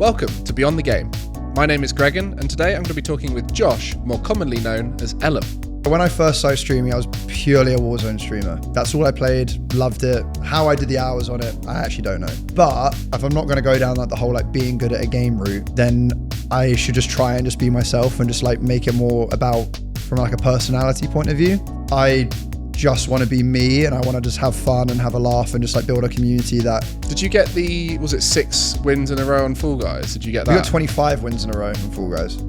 Welcome to Beyond the Game. My name is Gregan, and today I'm going to be talking with Josh, more commonly known as Ellum. When I first started streaming, I was purely a Warzone streamer. That's all I played, loved it. How I did the hours on it, I actually don't know. But if I'm not going to go down like the whole like being good at a game route, then I should just try and just be myself and just like make it more about from like a personality point of view. I just want to be me, and I want to just have fun and have a laugh and just like build a community that... Did you get was it 6 wins in a row on Fall Guys? Did you get that? We got 25 wins in a row on Fall Guys.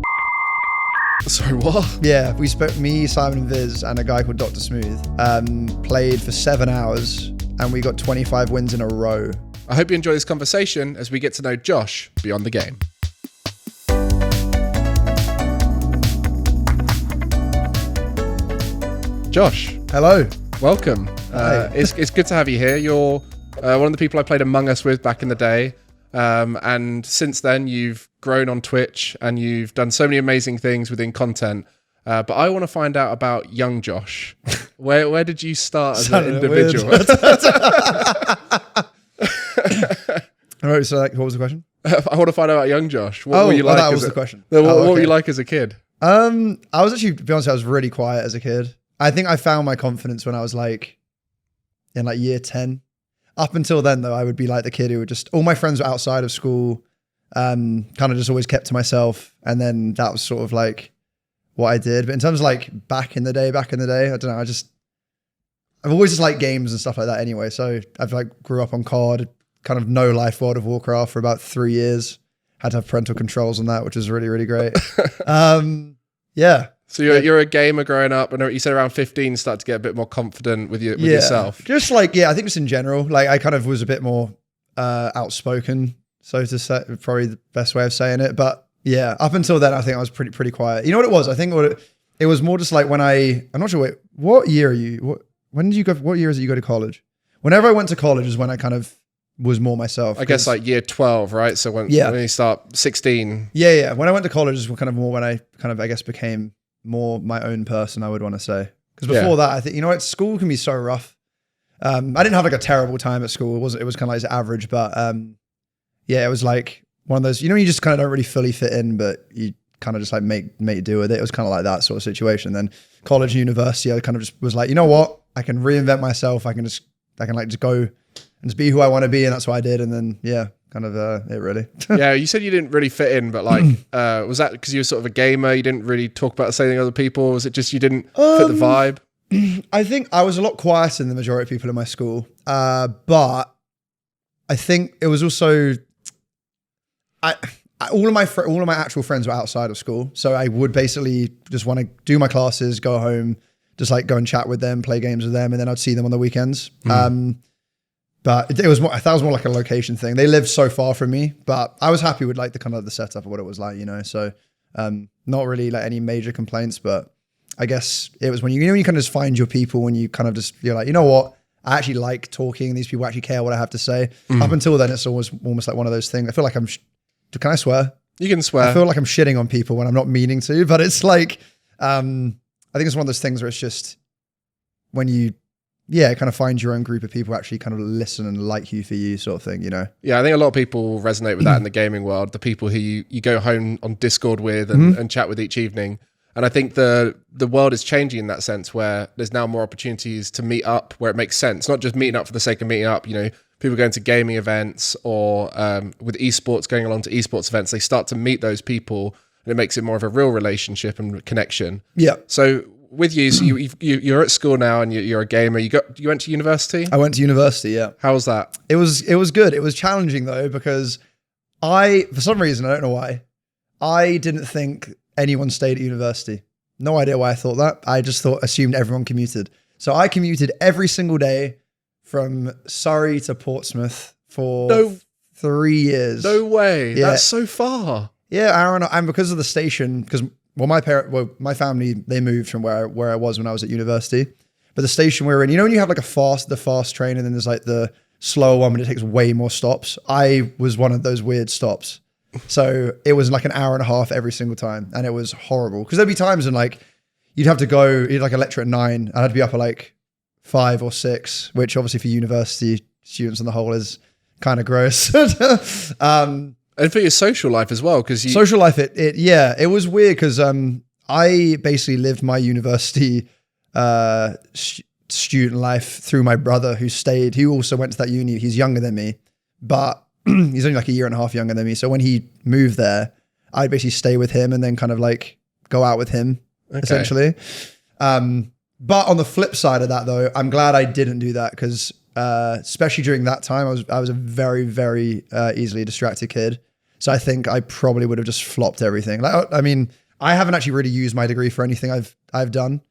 Sorry, what? Yeah, we spoke, me, Simon and Viz, and a guy called Dr. Smooth, played for 7 hours, and we got 25 wins in a row. I hope you enjoy this conversation as we get to know Josh beyond the game. Josh. Hello. Welcome. It's good to have you here. You're one of the people I played Among Us with back in the day. And since then, you've grown on Twitch and you've done so many amazing things within content. But I want to find out about young Josh. Where did you start as an individual? All right, so like, what was the question? I want to find out about young Josh. What were you like? That was the question. What were you like as a kid? I was actually, to be honest, I was really quiet as a kid. I think I found my confidence when I was like in like year 10. Up until then, though, I would be like the kid who would just, all my friends were outside of school, kind of just always kept to myself. And then that was sort of like what I did. But in terms of like back in the day, I don't know, I've always just liked games and stuff like that anyway. So I've like grew up on COD, kind of no life World of Warcraft for about 3 years. Had to have parental controls on that, which was really, really great. Yeah. So you're a gamer growing up, and you said around 15 start to get a bit more confident with yourself. Just like, I think just in general, like I kind of was a bit more outspoken, so to say, probably the best way of saying it. But yeah, up until then, I think I was pretty quiet. You know what it was? I think it was more just like when I'm not sure, wait, what year are you? When did you go? What year is it you go to college? Whenever I went to college is when I kind of was more myself. I guess like year 12, right? So when you start 16. Yeah. When I went to college is kind of more when I kind of, I guess, became more my own person, I would want to say. Because before that, I think, you know what, school can be so rough. I didn't have like a terrible time at school. It was kind of like average, but it was like one of those, you know, you just kind of don't really fully fit in, but you kind of just like make do with it. It was kind of like that sort of situation. Then college and university, I kind of just was like, you know what, I can reinvent myself. I can like just go and just be who I want to be. And that's what I did. And then, kind of it really. Yeah, you said you didn't really fit in, but like, was that because you were sort of a gamer? You didn't really talk about the same thing as other people? Was it just you didn't fit the vibe? I think I was a lot quieter than the majority of people in my school, but I think it was also all of my actual friends were outside of school, so I would basically just want to do my classes, go home, just like go and chat with them, play games with them, and then I'd see them on the weekends. But it was more, I thought it was more like a location thing. They lived so far from me, but I was happy with like the kind of the setup of what it was like, you know? So, not really like any major complaints, but I guess it was when you kind of just find your people, when you kind of just, you're like, you know what? I actually like talking. These people actually care what I have to say. Up until then, it's almost like one of those things. I feel like can I swear? You can swear. I feel like I'm shitting on people when I'm not meaning to, but it's like, I think it's one of those things where it's just when you, kind of find your own group of people who actually kind of listen and like you for you sort of thing, you know? Yeah, I think a lot of people resonate with that in the gaming world, the people who you go home on Discord with and chat with each evening. And I think the world is changing in that sense, where there's now more opportunities to meet up where it makes sense, not just meeting up for the sake of meeting up. You know, people going to gaming events or with esports, going along to esports events, they start to meet those people and it makes it more of a real relationship and connection. Yeah. So with you, so you're at school now and you're a gamer. You went to university? I went to university, yeah. How was that? It was good. It was challenging though, because for some reason, I don't know why, I didn't think anyone stayed at university. No idea why I thought that. I just assumed everyone commuted. So I commuted every single day from Surrey to Portsmouth for 3 years. No way. Yeah. That's so far. Yeah, Aaron, and because of the station, because my family, they moved from where I was when I was at university. But the station we were in, you know when you have like the fast train and then there's like the slower one, but it takes way more stops? I was one of those weird stops. So it was like an hour and a half every single time. And it was horrible. Because there'd be times when like, you'd have to go, you'd like a lecture at 9, and I'd be up at like 5 or 6, which obviously for university students on the whole is kind of gross. And for your social life as well, because social life, it was weird because I basically lived my university student life through my brother who also went to that uni. He's younger than me, but he's only like a year and a half younger than me. So when he moved there, I'd basically stay with him and then kind of like go out with him, essentially. But on the flip side of that though, I'm glad I didn't do that because especially during that time, I was a very, very easily distracted kid. So I think I probably would have just flopped everything. Like, I mean, I haven't actually really used my degree for anything I've done.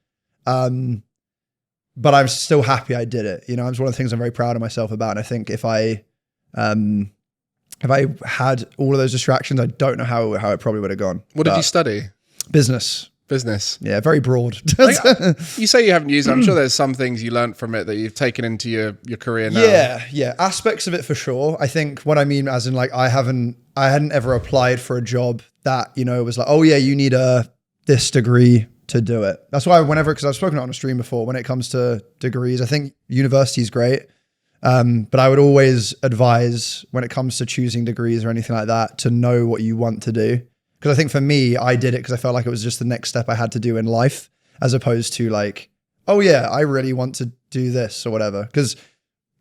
But I'm still happy I did it. You know, it's one of the things I'm very proud of myself about. And I think if I had all of those distractions, I don't know how it probably would have gone. What did you study? Business. Yeah, very broad. Like, you say you haven't used it. I'm sure there's some things you learned from it that you've taken into your career now. Yeah. Aspects of it for sure. I think what I mean as in like I hadn't ever applied for a job that, you know, was like, oh yeah, you need this degree to do it. That's why because I've spoken on a stream before, when it comes to degrees, I think university is great. But I would always advise when it comes to choosing degrees or anything like that to know what you want to do. Because I think for me, I did it because I felt like it was just the next step I had to do in life, as opposed to like, oh yeah, I really want to do this or whatever. Because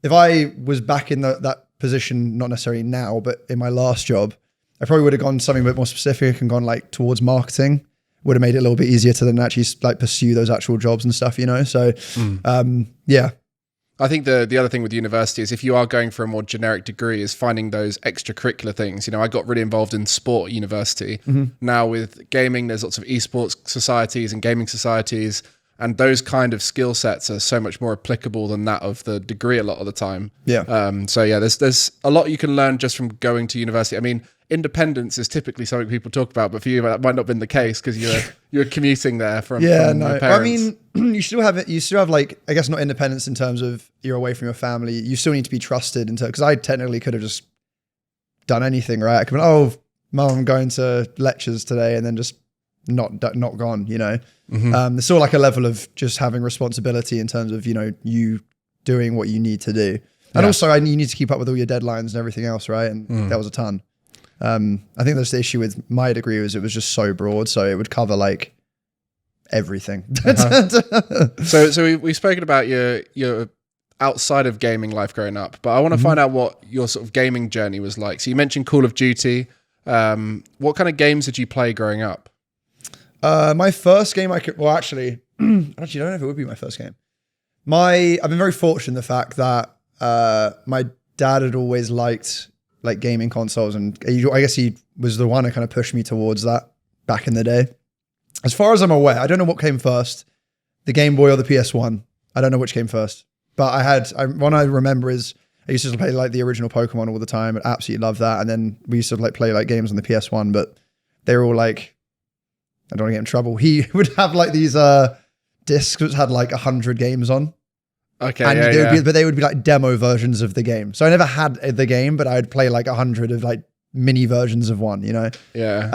if I was back in that position, not necessarily now, but in my last job, I probably would have gone something a bit more specific and gone like towards marketing. Would have made it a little bit easier to then actually like pursue those actual jobs and stuff, you know? So, yeah. I think the other thing with university is if you are going for a more generic degree is finding those extracurricular things. You know, I got really involved in sport at university. Now with gaming, there's lots of esports societies and gaming societies, and those kind of skill sets are so much more applicable than that of the degree a lot of the time. Yeah. So yeah, there's a lot you can learn just from going to university. I mean, independence is typically something people talk about, but for you that might not have been the case because you're commuting there from your parents. I mean, you still have like, I guess not independence in terms of you're away from your family. You still need to be trusted because I technically could have just done anything, right? I could be like, oh, mom, I'm going to lectures today, and then just not gone, you know? There's still like a level of just having responsibility in terms of, you know, you doing what you need to do. And also you need to keep up with all your deadlines and everything else, right? And that was a ton. I think that's the issue with my degree was it was just so broad, so it would cover like everything. So we've spoken about your outside of gaming life growing up, but I want to find out what your sort of gaming journey was like. So you mentioned Call of Duty. What kind of games did you play growing up? My first game actually I don't know if it would be my first game. I've been very fortunate in the fact that my dad had always liked like gaming consoles, and I guess he was the one who kind of pushed me towards that back in the day. As far as I'm aware, I don't know what came first, the Game Boy or the PS1. I don't know which came first, but one I remember is I used to play like the original Pokemon all the time. I absolutely loved that. And then we used to like play like games on the PS1, but they were all like, I don't want to get in trouble. He would have like these discs which had like 100 games on. Okay, and they would be like demo versions of the game. So I never had the game, but I would play like 100 of like mini versions of one, you know? Yeah.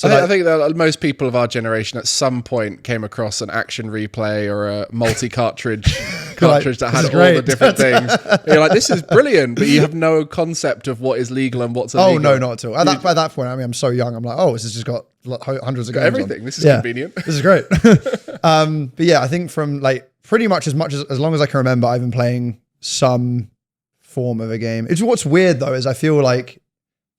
I think that most people of our generation at some point came across an action replay or a multi-cartridge cartridge that had all the different things. You're like, this is brilliant, but you have no concept of what is legal and what's illegal. Oh, no, not at all. By that point, I mean, I'm so young. I'm like, oh, this has just got hundreds of games everything. on. This is convenient. This is great. But yeah, I think from like pretty much as long as I can remember, I've been playing some form of a game. What's weird though is I feel like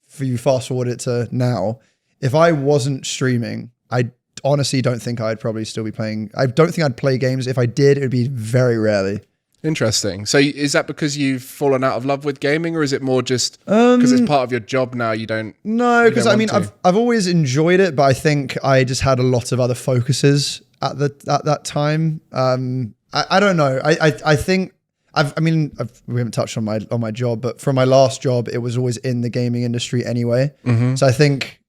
for you fast forward it to now, if I wasn't streaming, I honestly don't think I'd probably still be playing. I don't think I'd play games. If I did, it would be very rarely. Interesting. So is that because you've fallen out of love with gaming, or is it more just because it's part of your job now? You don't. No, because I mean, I've always enjoyed it, but I think I just had a lot of other focuses at that time. I don't know. I think we haven't touched on my job, but from my last job, it was always in the gaming industry anyway. So I think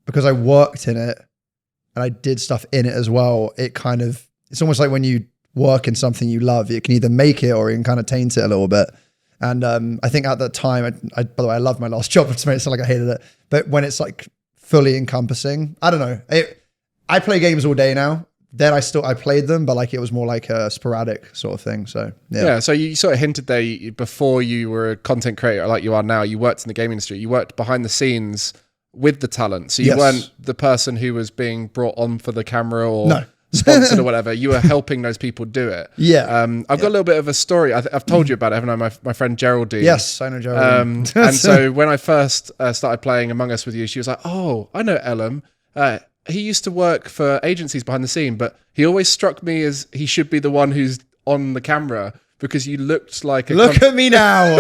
because I worked in it and I did stuff in it as well, it's almost like when you work in something you love, you can either make it or you can kind of taint it a little bit. And I think at that time, by the way, I loved my last job. It's made it sound like I hated it, but when it's like fully encompassing, I don't know. I play games all day now. then I played them, but like it was more like a sporadic sort of thing. So yeah. So you sort of hinted there before you were a content creator like you are now. You worked in the gaming industry. You worked behind the scenes with the talent. So you weren't the person who was being brought on for the camera or sponsored or whatever. You were helping those people do it. Yeah. I've got a little bit of a story. I've told you about it, haven't I? My friend Geraldine. Yes, I know Geraldine. And so when I first started playing Among Us with you, she was like, "Oh, I know Ellum. He used to work for agencies behind the scene, but he always struck me as he should be the one who's on the camera because you looked like a Look at me now."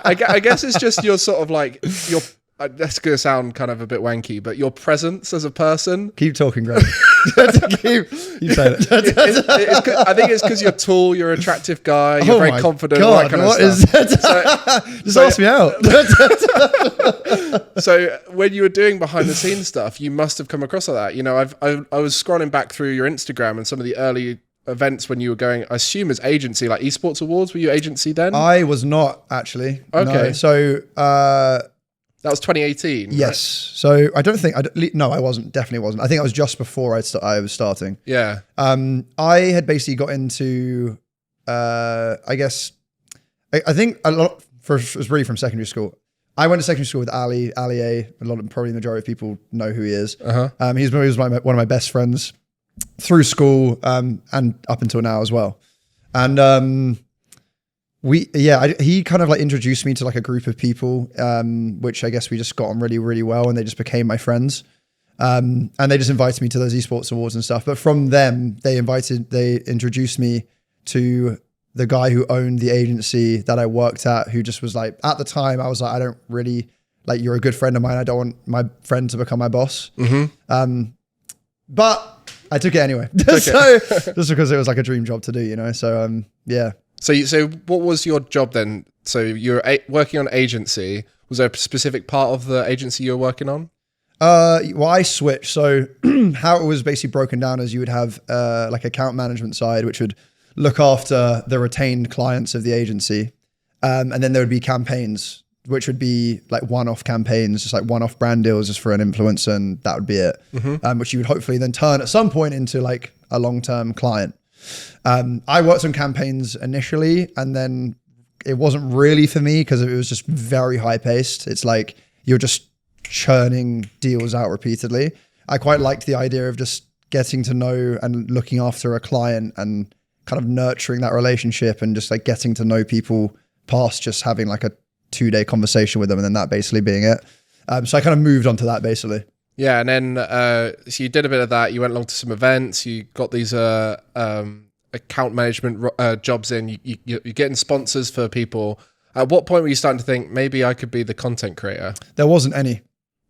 I guess it's just your sort of like your. That's going to sound kind of a bit wanky, but your presence as a person. Keep talking, Greg. keep saying it. I think it's because you're tall, you're an attractive guy, you're very confident, all that kind of stuff. Just ask me out. So when you were doing behind the scenes stuff, you must have come across like that. You know, I was scrolling back through your Instagram and some of the early events when you were going, I assume as agency, like esports awards. Were you agency then? I was not actually. Okay. No. So that was 2018. Yes. Right? So I don't think, no, I wasn't. Definitely wasn't. I think I was just before I was starting. Yeah. I had basically got into, I guess, I think a lot, it was really from secondary school. I went to secondary school with AliA. Probably the majority of people know who he is. He was one of my best friends through school and up until now as well. And he kind of like introduced me to like a group of people, which I guess we just got on really, really well, and they just became my friends. And they just invited me to those esports awards and stuff. But from them, they introduced me to the guy who owned the agency that I worked at, who just was like, at the time, I was like, I don't really, like, you're a good friend of mine. I don't want my friend to become my boss. But I took it anyway. So just because it was like a dream job to do, you know? So, yeah. So what was your job then? So you're working on agency. Was there a specific part of the agency you were working on? Well, I switched. So how it was basically broken down is you would have like account management side, which would look after the retained clients of the agency. And then there would be campaigns, which would be like one-off campaigns, just like one-off brand deals just for an influencer, and that would be it. Which you would hopefully then turn at some point into like a long-term client. I worked on campaigns initially, and then it wasn't really for me because it was just very high paced. It's like you're just churning deals out repeatedly. I quite liked the idea of just getting to know and looking after a client and kind of nurturing that relationship and just like getting to know people past just having like a 2-day conversation with them and then that basically being it. So I kind of moved on to that basically. Yeah, and then so you did a bit of that. You went along to some events. You got these account management jobs in. You're getting sponsors for people. At what point were you starting to think maybe I could be the content creator? There wasn't any.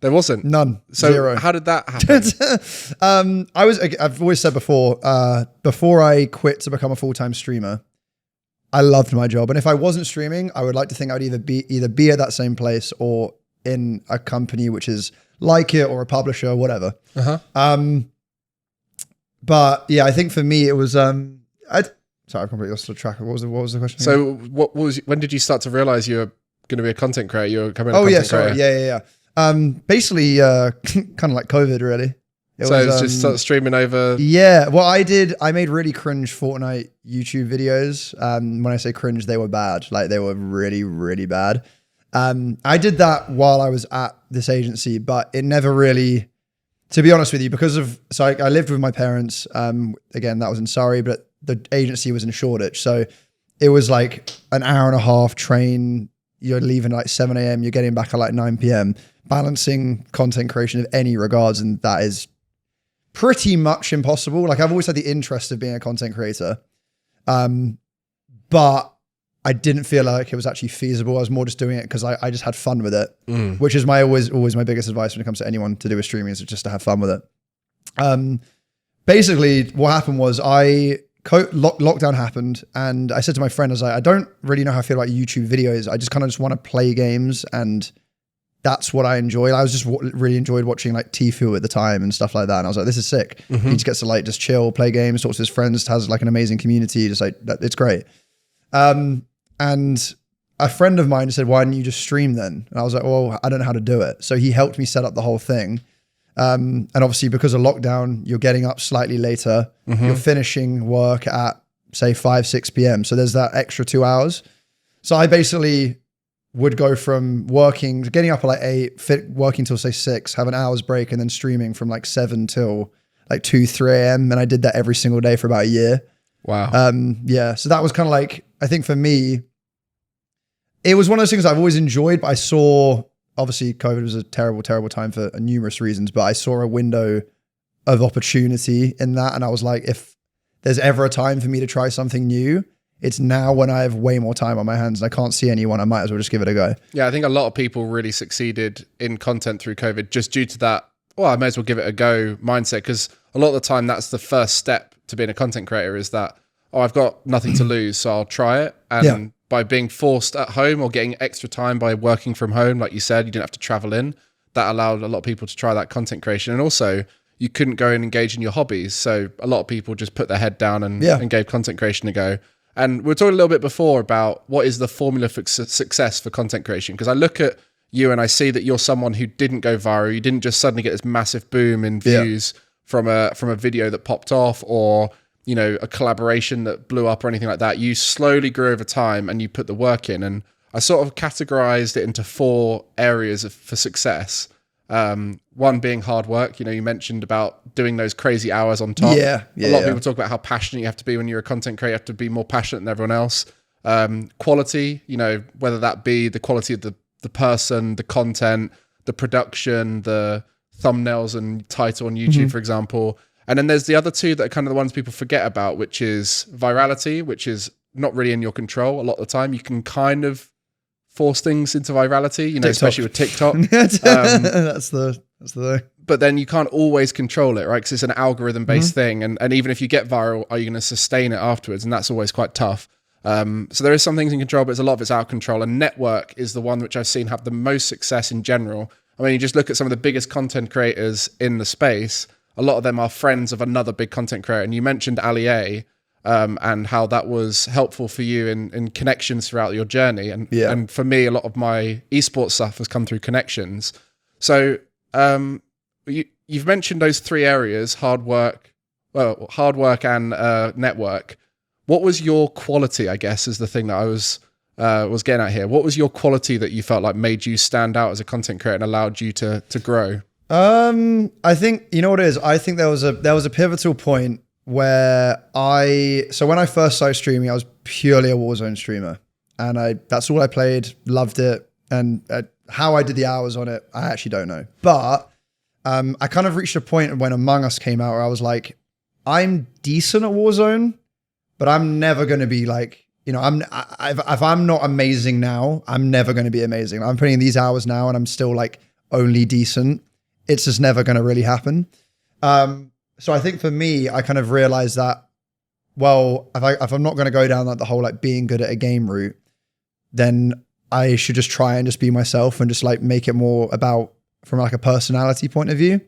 There wasn't? None. So Zero. How did that happen? I've always said before I quit to become a full-time streamer, I loved my job. And if I wasn't streaming, I would like to think I would either be at that same place or in a company which is like it or a publisher or whatever. But yeah, I think for me it was sorry, I've completely lost the track. What was the question? So when did you start to realize you were going to be a content creator? You were becoming a content creator? Yeah. Basically, kind of like COVID, really. It was just start streaming over. Yeah. Well, I made really cringe Fortnite YouTube videos. When I say cringe, they were bad. Like they were really, really bad. I did that while I was at this agency, but it never really, to be honest with you, so I lived with my parents. Again, that was in Surrey, but the agency was in Shoreditch. So it was like an hour and a half train. You're leaving at like 7 a.m. You're getting back at like 9 p.m. Balancing content creation of any regards. And that is pretty much impossible. Like I've always had the interest of being a content creator. But I didn't feel like it was actually feasible. I was more just doing it because I just had fun with it, which is always my biggest advice when it comes to anyone to do with streaming is just to have fun with it. Basically what happened was lockdown happened and I said to my friend, I was like, I don't really know how I feel about YouTube videos. I just kind of just want to play games and that's what I enjoy. I was just really enjoyed watching like Tfue at the time and stuff like that. And I was like, this is sick. He just gets to like just chill, play games, talk to his friends, has like an amazing community. Just like, it's great. And a friend of mine said, why didn't you just stream then? And I was like, well, I don't know how to do it. So he helped me set up the whole thing. And obviously because of lockdown, you're getting up slightly later. You're finishing work at say 5, 6 p.m. So there's that extra 2 hours. So I basically would go from getting up at like 8, working till say 6, have an hour's break, and then streaming from like 7 till like 2, 3 a.m. And I did that every single day for about a year. Wow. Yeah. So that was kind of like, I think for me, it was one of those things I've always enjoyed, but I saw, obviously COVID was a terrible, terrible time for numerous reasons, but I saw a window of opportunity in that. And I was like, if there's ever a time for me to try something new, it's now when I have way more time on my hands and I can't see anyone. I might as well just give it a go. Yeah, I think a lot of people really succeeded in content through COVID just due to that, well, I may as well give it a go mindset, because a lot of the time that's the first step to being a content creator is that, oh, I've got nothing to lose, so I'll try it. And by being forced at home or getting extra time by working from home, like you said, you didn't have to travel in. That allowed a lot of people to try that content creation. And also, you couldn't go and engage in your hobbies. So a lot of people just put their head down and gave content creation a go. And we were talking a little bit before about what is the formula for success for content creation. Because I look at you and I see that you're someone who didn't go viral. You didn't just suddenly get this massive boom in views from a video that popped off, or, you know, a collaboration that blew up or anything like that. You slowly grew over time and you put the work in. And I sort of categorized it into 4 areas for success. One being hard work. You know, you mentioned about doing those crazy hours on top. A lot of people talk about how passionate you have to be when you're a content creator. You have to be more passionate than everyone else. Quality, you know, whether that be the quality of the person, the content, the production, the thumbnails and title on YouTube, for example. And then there's the other 2 that are kind of the ones people forget about, which is virality, which is not really in your control a lot of the time. You can kind of force things into virality, you know, TikTok. Especially with TikTok. That's the thing. But then you can't always control it, right? Because it's an algorithm-based thing. And even if you get viral, are you going to sustain it afterwards? And that's always quite tough. So there is some things in control, but there's a lot of it's out of control. And network is the one which I've seen have the most success in general. I mean, you just look at some of the biggest content creators in the space. A lot of them are friends of another big content creator. And you mentioned AliA, and how that was helpful for you in connections throughout your journey. And for me, a lot of my esports stuff has come through connections. So you've mentioned those 3 areas, hard work and network. What was your quality, I guess, is the thing that I was getting at here. What was your quality that you felt like made you stand out as a content creator and allowed you to grow? I think, you know what it is? I think there was a pivotal point where so when I first started streaming, I was purely a Warzone streamer, and that's all I played, loved it. And how I did the hours on it, I actually don't know. But I kind of reached a point when Among Us came out where I was like, I'm decent at Warzone, but I'm never going to be like, you know, if I'm not amazing now, I'm never going to be amazing. I'm putting in these hours now and I'm still like only decent. It's just never going to really happen. So I think for me, I kind of realized that, well, if I'm not going to go down like the whole like being good at a game route, then I should just try and just be myself and just like make it more about from like a personality point of view.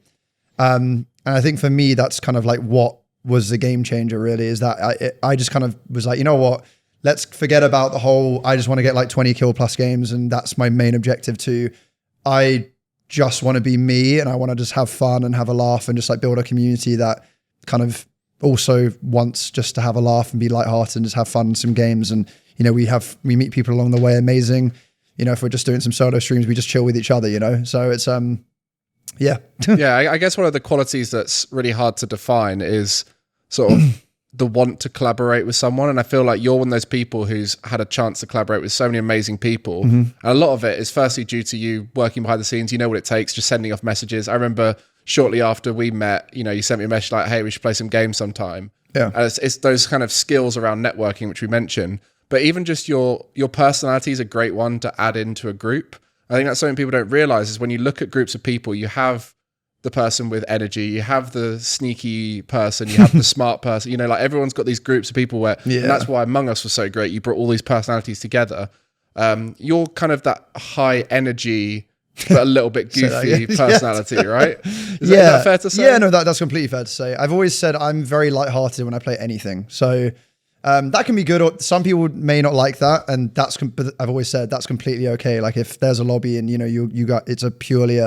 And I think for me, that's kind of like what was the game changer really, is that I just kind of was like, you know what, let's forget about the whole, I just want to get like 20 kill plus games and that's my main objective too. I just want to be me and I want to just have fun and have a laugh and just like build a community that kind of also wants just to have a laugh and be lighthearted and just have fun in some games. And, you know, we meet people along the way, amazing. You know, if we're just doing some solo streams, we just chill with each other, you know? So it's, yeah. Yeah, I guess one of the qualities that's really hard to define is sort of the want to collaborate with someone. And I feel like you're one of those people who's had a chance to collaborate with so many amazing people. And a lot of it is firstly due to you working behind the scenes. You know what it takes, just sending off messages. I remember shortly after we met, you know, you sent me a message like, hey, we should play some games sometime. Yeah. And it's those kind of skills around networking, which we mentioned. But even just your personality is a great one to add into a group. I think that's something people don't realize is when you look at groups of people, you have the person with energy, you have the sneaky person, you have the smart person, you know, like everyone's got these groups of people where, and that's why Among Us was so great. You brought all these personalities together. You're kind of that high energy, but a little bit goofy personality, right? Is that fair to say? Yeah, no, that's completely fair to say. I've always said I'm very lighthearted when I play anything. So that can be good, or some people may not like that. And but I've always said that's completely okay. Like if there's a lobby and, you know, it's a purely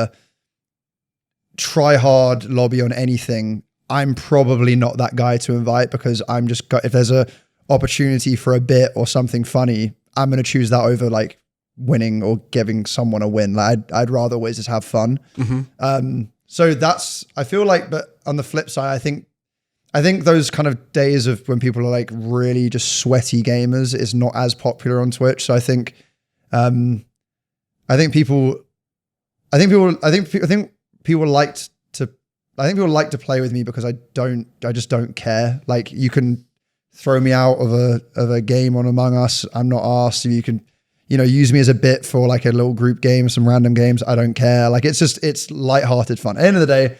try hard lobby on anything, I'm probably not that guy to invite, because I'm just if there's a opportunity for a bit or something funny, I'm going to choose that over like winning or giving someone a win. Like I'd rather always just have fun. So that's, I feel like, but on the flip side, I think those kind of days of when people are like really just sweaty gamers is not as popular on Twitch. So I think people like to play with me because I just don't care. Like, you can throw me out of a game on Among Us. I'm not asked. You can, use me as a bit for like a little group game, some random games. I don't care. Like, it's lighthearted fun. At the end of the day,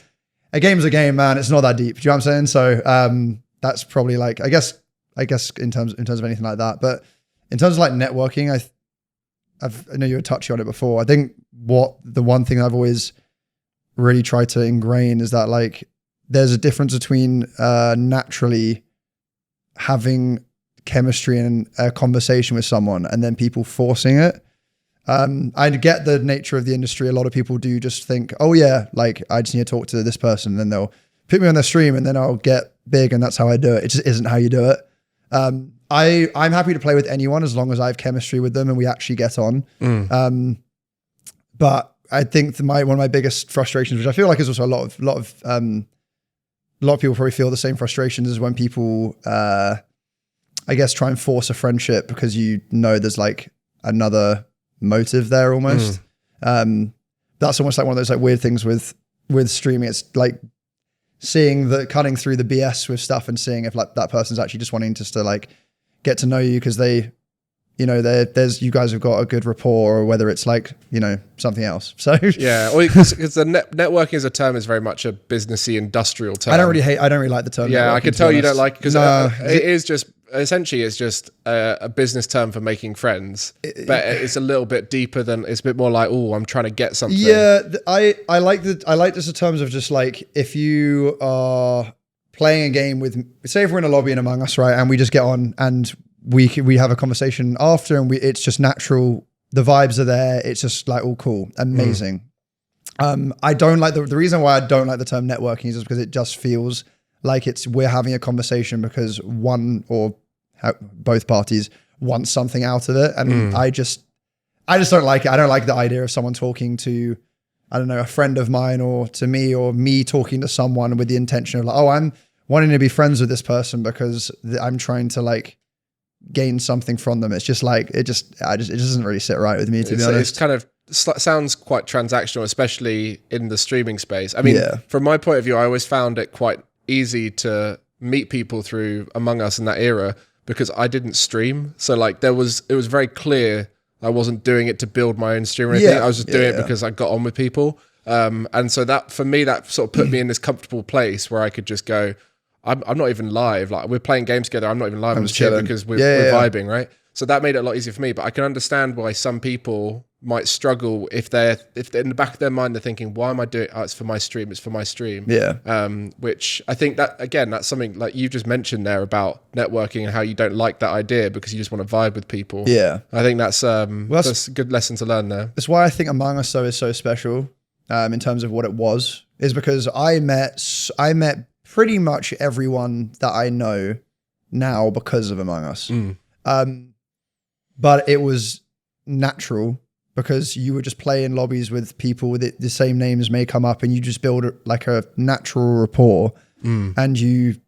a game's a game, man. It's not that deep. Do you know what I'm saying? So that's probably like, I guess in terms of anything like that. But in terms of like networking, I know you were touching on it before. I think the one thing I've always really tried to ingrain is that like there's a difference between naturally having chemistry and a conversation with someone and then people forcing it. I get the nature of the industry. A lot of people do just think, oh yeah, like I just need to talk to this person, and then they'll put me on their stream and then I'll get big and that's how I do it. It just isn't how you do it. I'm happy to play with anyone as long as I have chemistry with them and we actually get on. But I think one of my biggest frustrations, which I feel like is also a lot of people probably feel the same frustrations, is when people, I guess, try and force a friendship because there's like another motive there almost. That's almost like one of those like weird things with streaming. It's like cutting through the BS with stuff and seeing if like that person's actually just wanting just to like get to know you because they, you guys have got a good rapport, or whether it's like, something else. So yeah, because the networking as a term is very much a businessy industrial term. I don't really like the term. Yeah, I can tell you don't like it, because it is just essentially it's just a business term for making friends, but it's a little bit deeper than, it's a bit more like, oh, I'm trying to get something. Yeah, I like this in terms of just like, if you are playing a game with, say if we're in a lobby in Among Us, right, and we just get on and we have a conversation after, and it's just natural. The vibes are there. It's just like all cool, amazing. I don't like the reason why I don't like the term networking is just because it just feels like we're having a conversation because one or both parties want something out of it, and I just don't like it. I don't like the idea of someone talking to, I don't know, a friend of mine or to me, or me talking to someone with the intention of like, oh, I'm wanting to be friends with this person because I'm trying to like gain something from them. It's just like, it doesn't really sit right with me, to be honest. It's kind of sounds quite transactional, especially in the streaming space. I mean, from my point of view, I always found it quite easy to meet people through Among Us in that era because I didn't stream. So like it was very clear I wasn't doing it to build my own stream or anything. I was just doing it because I got on with people. And so that, for me, that sort of put me in this comfortable place where I could just go, I'm not even live. Like, we're playing games together. I'm not even live. I'm just chilling because we're vibing, right? So that made it a lot easier for me. But I can understand why some people might struggle if they're in the back of their mind they're thinking, why am I doing it? Oh, it's for my stream. It's for my stream. Yeah. Which I think that, again, that's something like you just mentioned there about networking and how you don't like that idea because you just want to vibe with people. Yeah. I think that's a good lesson to learn there. That's why I think Among Us though is so special in terms of what it was, is because I met pretty much everyone that I know now because of Among Us. But it was natural because you would just play in lobbies with people with the same names may come up and you just build like a natural rapport and you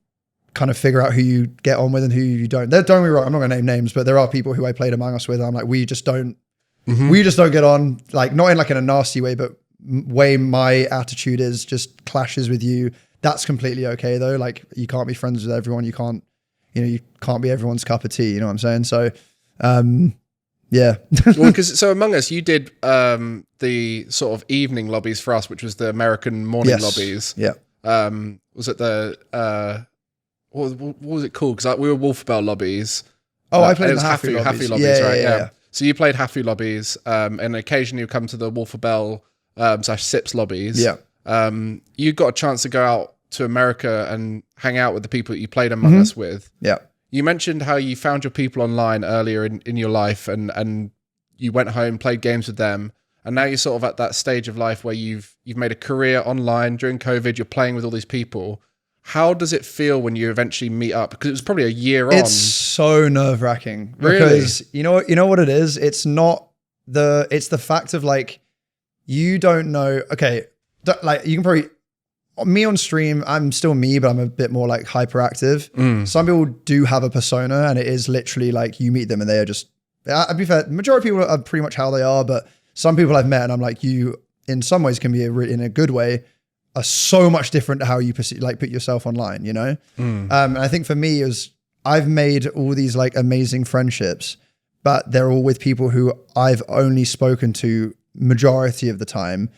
kind of figure out who you get on with and who you don't. Don't get me wrong, I'm not gonna name names, but there are people who I played Among Us with. I'm like, we just don't get on, like not in a nasty way, but way my attitude is just clashes with you. That's completely okay though. Like, you can't be friends with everyone. You can't be everyone's cup of tea. You know what I'm saying? So, yeah. Well, so Among Us, you did the sort of evening lobbies for us, which was the American morning lobbies. Yeah. Was it the what was it called? Because we were Wolfbell lobbies. Oh, I played the Hafu lobbies, right? Yeah. So you played Hafu lobbies, and occasionally you come to the Wolfbell / Sips lobbies. Yeah. You got a chance to go out to America and hang out with the people that you played Among Us with. Yeah. You mentioned how you found your people online earlier in your life and you went home, played games with them. and now you're sort of at that stage of life where you've made a career online. During COVID, you're playing with all these people. How does it feel when you eventually meet up? Because it was probably a year on. It's so nerve-wracking. Really? Because you know what it is? It's the fact of like, you don't know, okay, like you can probably, me on stream, I'm still me, but I'm a bit more like hyperactive. Some people do have a persona, and it is literally like you meet them and they are just, I'd be fair, the majority of people are pretty much how they are, but some people I've met and I'm like, you in some ways can be in a good way, are so much different to how you put yourself online, you know? And I think for me is I've made all these like amazing friendships, but they're all with people who I've only spoken to majority of the time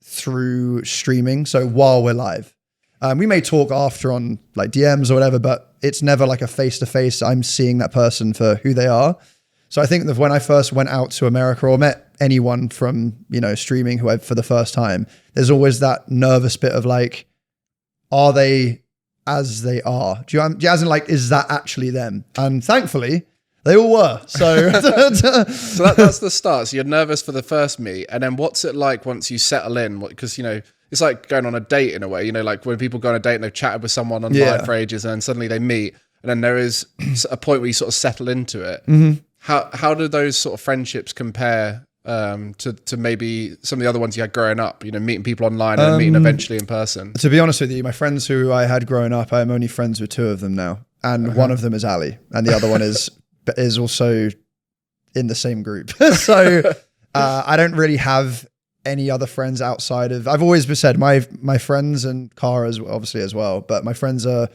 through streaming. So while we're live, we may talk after on like DMs or whatever, but it's never like a face-to-face. I'm seeing that person for who they are. So I think that when I first went out to America or met anyone from, you know, streaming who for the first time, there's always that nervous bit of like, are they as they are? As in like, is that actually them? And thankfully they all were. So, so that's the start. So you're nervous for the first meet. And then what's it like once you settle in? Because, you know, it's like going on a date in a way, you know, like when people go on a date and they've chatted with someone online for ages and then suddenly they meet, and then there is a point where you sort of settle into it. How do those sort of friendships compare to maybe some of the other ones you had growing up, you know, meeting people online and meeting eventually in person? To be honest with you, my friends who I had growing up, I'm only friends with two of them now. And one of them is Ali and the other one is also in the same group. So I don't really have any other friends outside of, I've always said my friends and Kara's obviously as well, but my friends are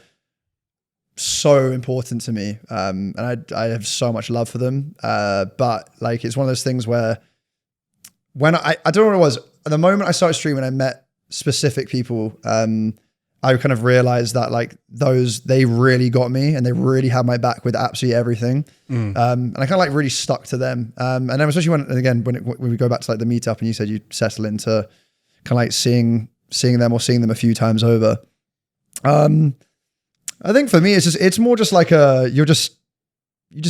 so important to me. And I have so much love for them. But like, it's one of those things where when I don't know what it was, at the moment I started streaming, I met specific people. I kind of realized that like they really got me and they really had my back with absolutely everything. And I kind of like really stuck to them. And then especially when we go back to like the meetup and you said you settle into kind of like seeing them or seeing them a few times over. I think for me, it's more just like you just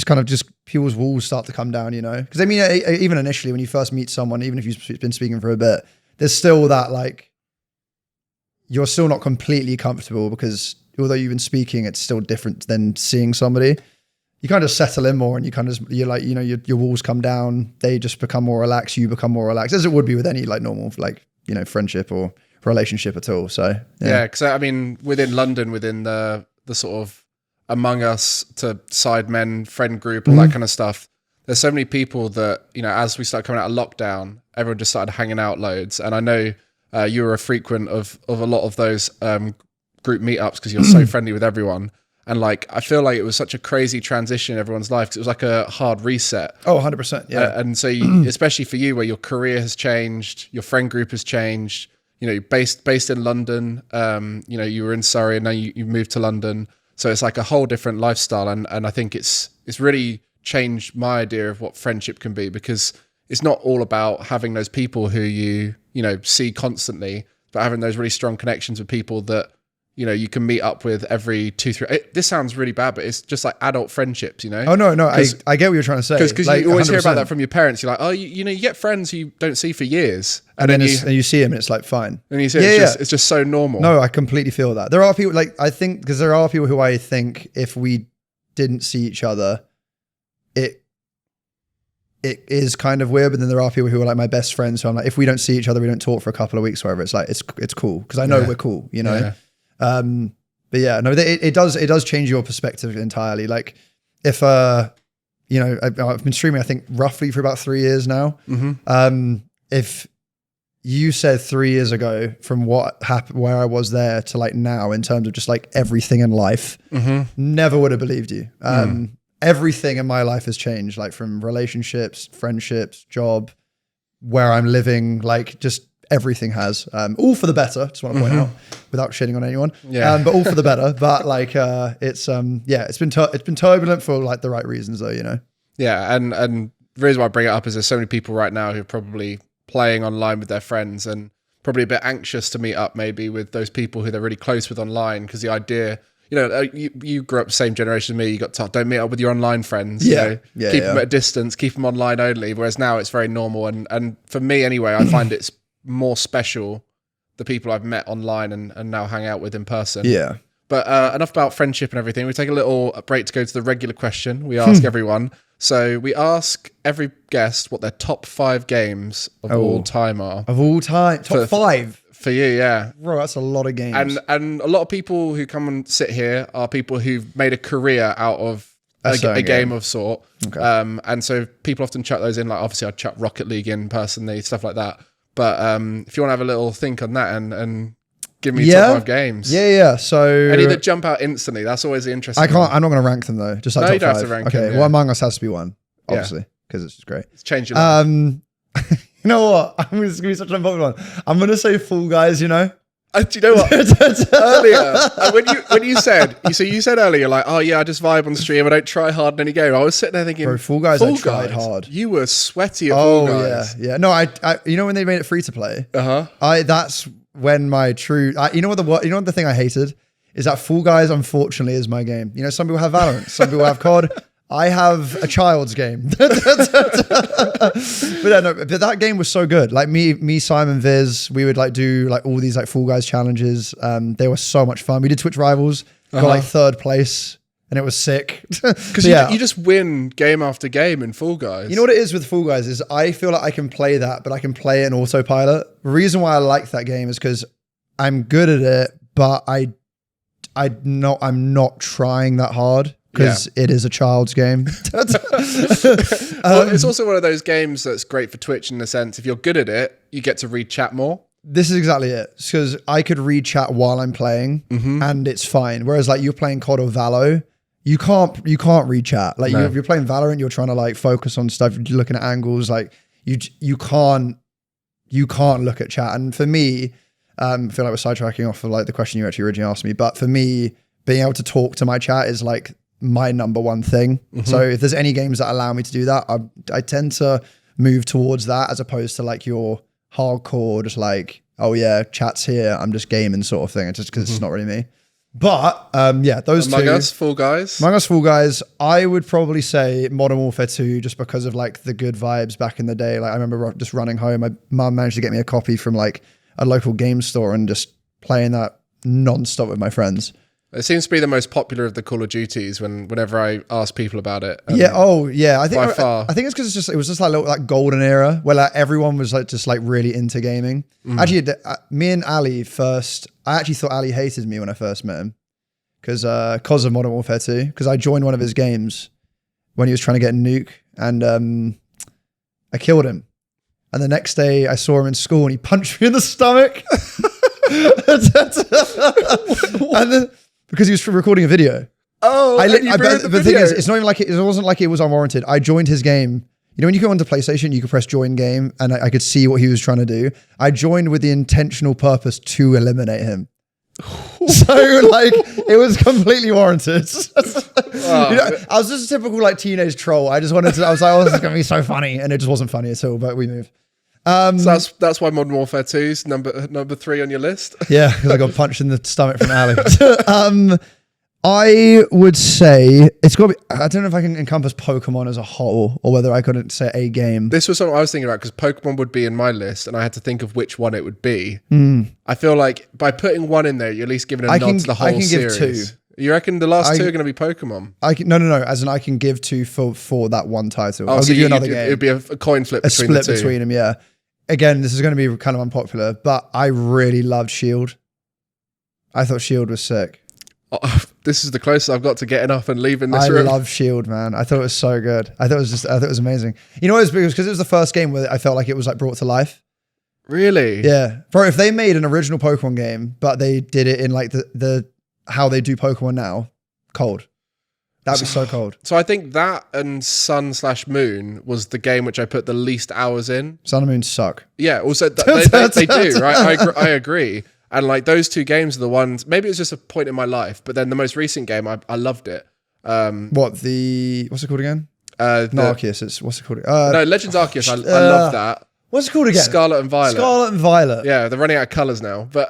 kind of people's walls start to come down, you know? Because I mean, even initially when you first meet someone, even if you've been speaking for a bit, there's still that like, you're still not completely comfortable because although you've been speaking, it's still different than seeing somebody. You kind of settle in more and you're like, you know, your walls come down, they just become more relaxed, you become more relaxed, as it would be with any like normal, like, you know, friendship or relationship at all. So, yeah, because I mean, within London, within the sort of Among Us to Sidemen friend group, all that kind of stuff, there's so many people that, you know, as we start coming out of lockdown, everyone just started hanging out loads. And I know you were a frequent of a lot of those group meetups because you're so friendly with everyone. And like, I feel like it was such a crazy transition in everyone's life because it was like a hard reset. Oh, 100%. Yeah. And so especially for you, where your career has changed, your friend group has changed, you know, based in London, you know, you were in Surrey and now you moved to London. So it's like a whole different lifestyle. And I think it's really changed my idea of what friendship can be, because it's not all about having those people who you know, see constantly, but having those really strong connections with people that, you know, you can meet up with every 2-3. This sounds really bad, but it's just like adult friendships, you know? Oh, no, I get what you're trying to say. Because like, you always 100%. hear about that from your parents. You're like, oh, you know, you get friends who you don't see for years. And then you see them and it's like, fine. And you see it's just so normal. No, I completely feel that. There are people like, I think, because there are people who I think if we didn't see each other, it is kind of weird, but then there are people who are like my best friends who I'm like, if we don't see each other, we don't talk for a couple of weeks or whatever, it's like, it's cool. Cause I know we're cool, you know? Yeah. But yeah, no, it does change your perspective entirely. Like if, you know, I've been streaming, I think roughly for about 3 years now. If you said 3 years ago from what happened, where I was there to like now in terms of just like everything in life, never would have believed you. Everything in my life has changed, like from relationships, friendships, job, where I'm living, like just everything has, all for the better. Just want to point out without shitting on anyone, but all for the better. But like, it's been turbulent for like the right reasons though, you know? Yeah. And the reason why I bring it up is there's so many people right now who are probably playing online with their friends and probably a bit anxious to meet up maybe with those people who they're really close with online. Cause the idea, you know, you grew up the same generation as me. You got taught, don't meet up with your online friends. Yeah. You know, Yeah, keep yeah. them at a distance, keep them online only. Whereas now it's very normal. And for me anyway, I find it's more special, the people I've met online and now hang out with in person. Yeah. But enough about friendship and everything. We take a little break to go to the regular question we ask everyone. So we ask every guest what their top 5 games of all time are. Of all time. Top 5? For you, yeah. Bro, that's a lot of games. And a lot of people who come and sit here are people who've made a career out of a game of sort. Okay. And so people often chuck those in, like obviously I'd chuck Rocket League in personally, stuff like that. But if you want to have a little think on that and give me top 5 games. Yeah. So Any that jump out instantly, that's always the interesting I'm not going to rank them though. Just like No, top you don't 5. have to rank okay. them, yeah. Well, Among Us has to be one, obviously, because it's just great. It's changed your life. You know what? This is going to be such an unpopular one. I'm going to say Fall Guys, you know? Do you know what? Earlier, when you said earlier, like, oh yeah, I just vibe on the stream. I don't try hard in any game. I was sitting there thinking, Bro, Fall Guys, I tried hard. You were sweaty at Fall Guys. Yeah. No, I you know when they made it free to play? That's when my true, you know what the thing I hated is that Fall Guys, unfortunately, is my game. You know, some people have Valorant, some people have COD. I have a child's game. But that game was so good. Like me, Simon, Viz, we would like do like all these like Fall Guys challenges. They were so much fun. We did Twitch Rivals, got like 3rd place, and it was sick. Because you just win game after game in Fall Guys. You know what it is with Fall Guys is I feel like I can play that, but I can play it in autopilot. The reason why I like that game is because I'm good at it, but I'm not trying that hard. Because it is a child's game. Well, it's also one of those games that's great for Twitch in the sense, if you're good at it, you get to read chat more. This is exactly it. Because I could read chat while I'm playing and it's fine. Whereas like you're playing COD or Valo, you can't read chat. Like if you're playing Valorant, you're trying to like focus on stuff, you're looking at angles, like you can't look at chat. And for me, I feel like we're sidetracking off of like the question you actually originally asked me. But for me, being able to talk to my chat is like my number one thing. So if there's any games that allow me to do that, I tend to move towards that as opposed to like your hardcore, just like, oh yeah, chat's here, I'm just gaming sort of thing. It's just because it's not really me. But those Among two. Us, Fall Guys. Among Us, Fall Guys, I would probably say Modern Warfare 2 just because of like the good vibes back in the day. Like I remember just running home, my mum managed to get me a copy from like a local game store and just playing that non-stop with my friends. It seems to be the most popular of the Call of Duties whenever I ask people about it. I think by far. I think it's because it was just like a little, like golden era where like everyone was like just like really into gaming. Actually, me and Ali first, I actually thought Ali hated me when I first met him because of Modern Warfare 2. Because I joined one of his games when he was trying to get a nuke and I killed him. And the next day I saw him in school and he punched me in the stomach. And then, because he was recording a video. Oh, but the thing is, it's not even like it wasn't like it was unwarranted. I joined his game. You know, when you go onto PlayStation, you could press join game, and I could see what he was trying to do. I joined with the intentional purpose to eliminate him. So like, it was completely warranted. You know, I was just a typical like teenage troll. I was like, oh, this is gonna be so funny, and it just wasn't funny at all. But we moved. So that's why Modern Warfare 2 is number 3 on your list. Yeah, because I got punched in the stomach from Ali. I would say it's got to be, I don't know if I can encompass Pokemon as a whole or whether I couldn't say a game. This was something I was thinking about because Pokemon would be in my list and I had to think of which one it would be. I feel like by putting one in there, you're at least giving a nod to the whole series. Give 2. You reckon the last 2 are going to be Pokemon? No. As in I can give 2 for that one title. I'll so give you another game. It would be a coin flip a between the 2. split between them, yeah. Again, this is going to be kind of unpopular, but I really loved Shield. I thought Shield was sick. Oh, this is the closest I've got to getting up and leaving this room. I love Shield, man. I thought it was so good. I thought it was amazing. You know, it was because it was the first game where I felt like it was like brought to life. Really? Yeah, bro. If they made an original Pokemon game, but they did it in like the how they do Pokemon now, cold. That'd be so cold. So I think that and Sun/Moon was the game which I put the least hours in. Sun and Moon suck. Yeah, also they do, right? I agree. And like those 2 games are the ones, maybe it was just a point in my life, but then the most recent game, I loved it. What's it called again? Arceus. What's it called? No, Legends Arceus. I love that. What's it called again? Scarlet and Violet. Scarlet and Violet. Yeah, they're running out of colours now. But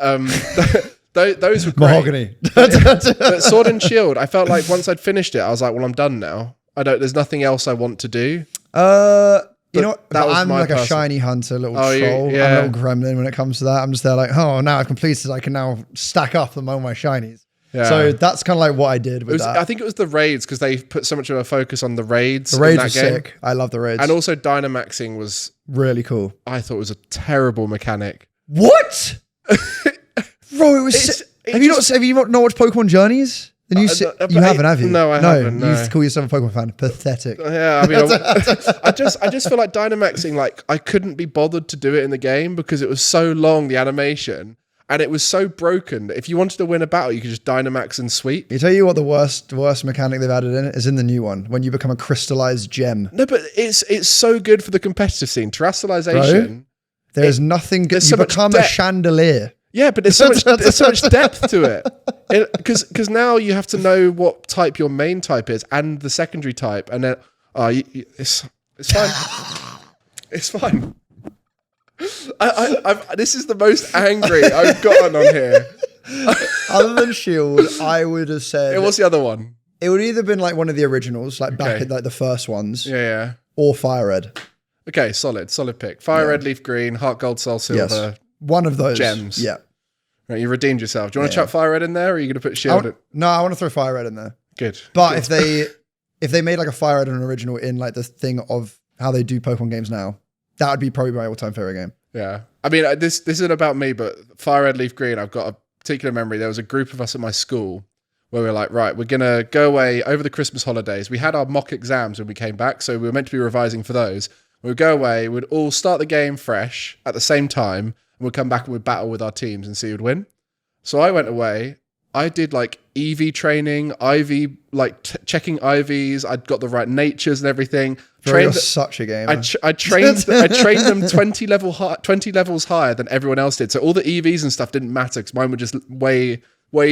Those were great. Mahogany. But Sword and Shield, I felt like once I'd finished it, I was like, well, I'm done now. There's nothing else I want to do. You know what? That was I'm my like a personal- shiny hunter, little Oh, troll. yeah. I'm a little gremlin when it comes to that. I'm just there like, oh, now I've completed. I can now stack up among my shinies. Yeah. So that's kind of like what I did with that. I think it was the raids because they put so much of a focus on the raids. The raids in were that game. sick. I love the raids. And also Dynamaxing was, really cool. I thought, was a terrible mechanic. What? Bro, it was sick. Have you not watched Pokemon Journeys? Then you haven't, have you? No, I haven't. No. You used to call yourself a Pokemon fan. Pathetic. Yeah, I mean, I just feel like Dynamaxing, like I couldn't be bothered to do it in the game because it was so long, the animation, and it was so broken that if you wanted to win a battle, you could just Dynamax and sweep. You tell you what, the worst mechanic they've added in it is in the new one when you become a crystallized gem. No, but it's so good for the competitive scene. Terrestrialization. There's nothing good. there's You so much become a depth. chandelier. Yeah, but there's so much depth to it. Because now you have to know what type your main type is and the secondary type, and then it's fine. It's fine. This is the most angry I've gotten on here. Other than Shield, I would have said What's the other one? it would either been like one of the originals, like back Okay. at like the first ones, Yeah. or Fire Red. Okay, solid pick. Fire Red, Leaf Green, Heart Gold, Soul Silver. Yes. One of those Gems. Yeah. Right, you redeemed yourself. Do you want to chuck Fire Red in there, or are you going to put Shield in? No, I want to throw Fire Red in there. Good. But if they made like a Fire Red and an original in like the thing of how they do Pokemon games now, that would be probably my all-time favorite game. Yeah. I mean, this isn't about me, but Fire Red, Leaf Green, I've got a particular memory. There was a group of us at my school where we were like, right, we're going to go away over the Christmas holidays. We had our mock exams when we came back, so we were meant to be revising for those. We'd go away, we'd all start the game fresh at the same time, and we'd come back and we'd battle with our teams and see who'd win. So I went away. I did like EV training, IV, like checking IVs. I'd got the right natures and everything. Bro, you're such a gamer. I trained them 20 levels higher than everyone else did. So all the EVs and stuff didn't matter because mine were just way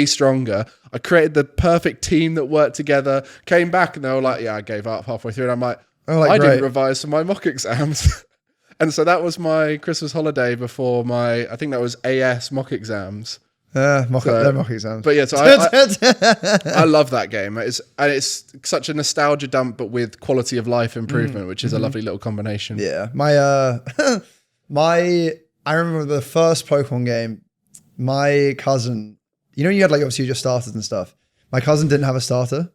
stronger. I created the perfect team that worked together. Came back and they were like, "Yeah, I gave up halfway through." And I'm like, I didn't revise for my mock exams. And so that was my Christmas holiday before I think that was AS mock exams. They're mock exams. But yeah, so I love that game. It's such a nostalgia dump, but with quality of life improvement, which is a lovely little combination. Yeah, I remember the first Pokemon game. My cousin, you had like obviously your starters and stuff. My cousin didn't have a starter,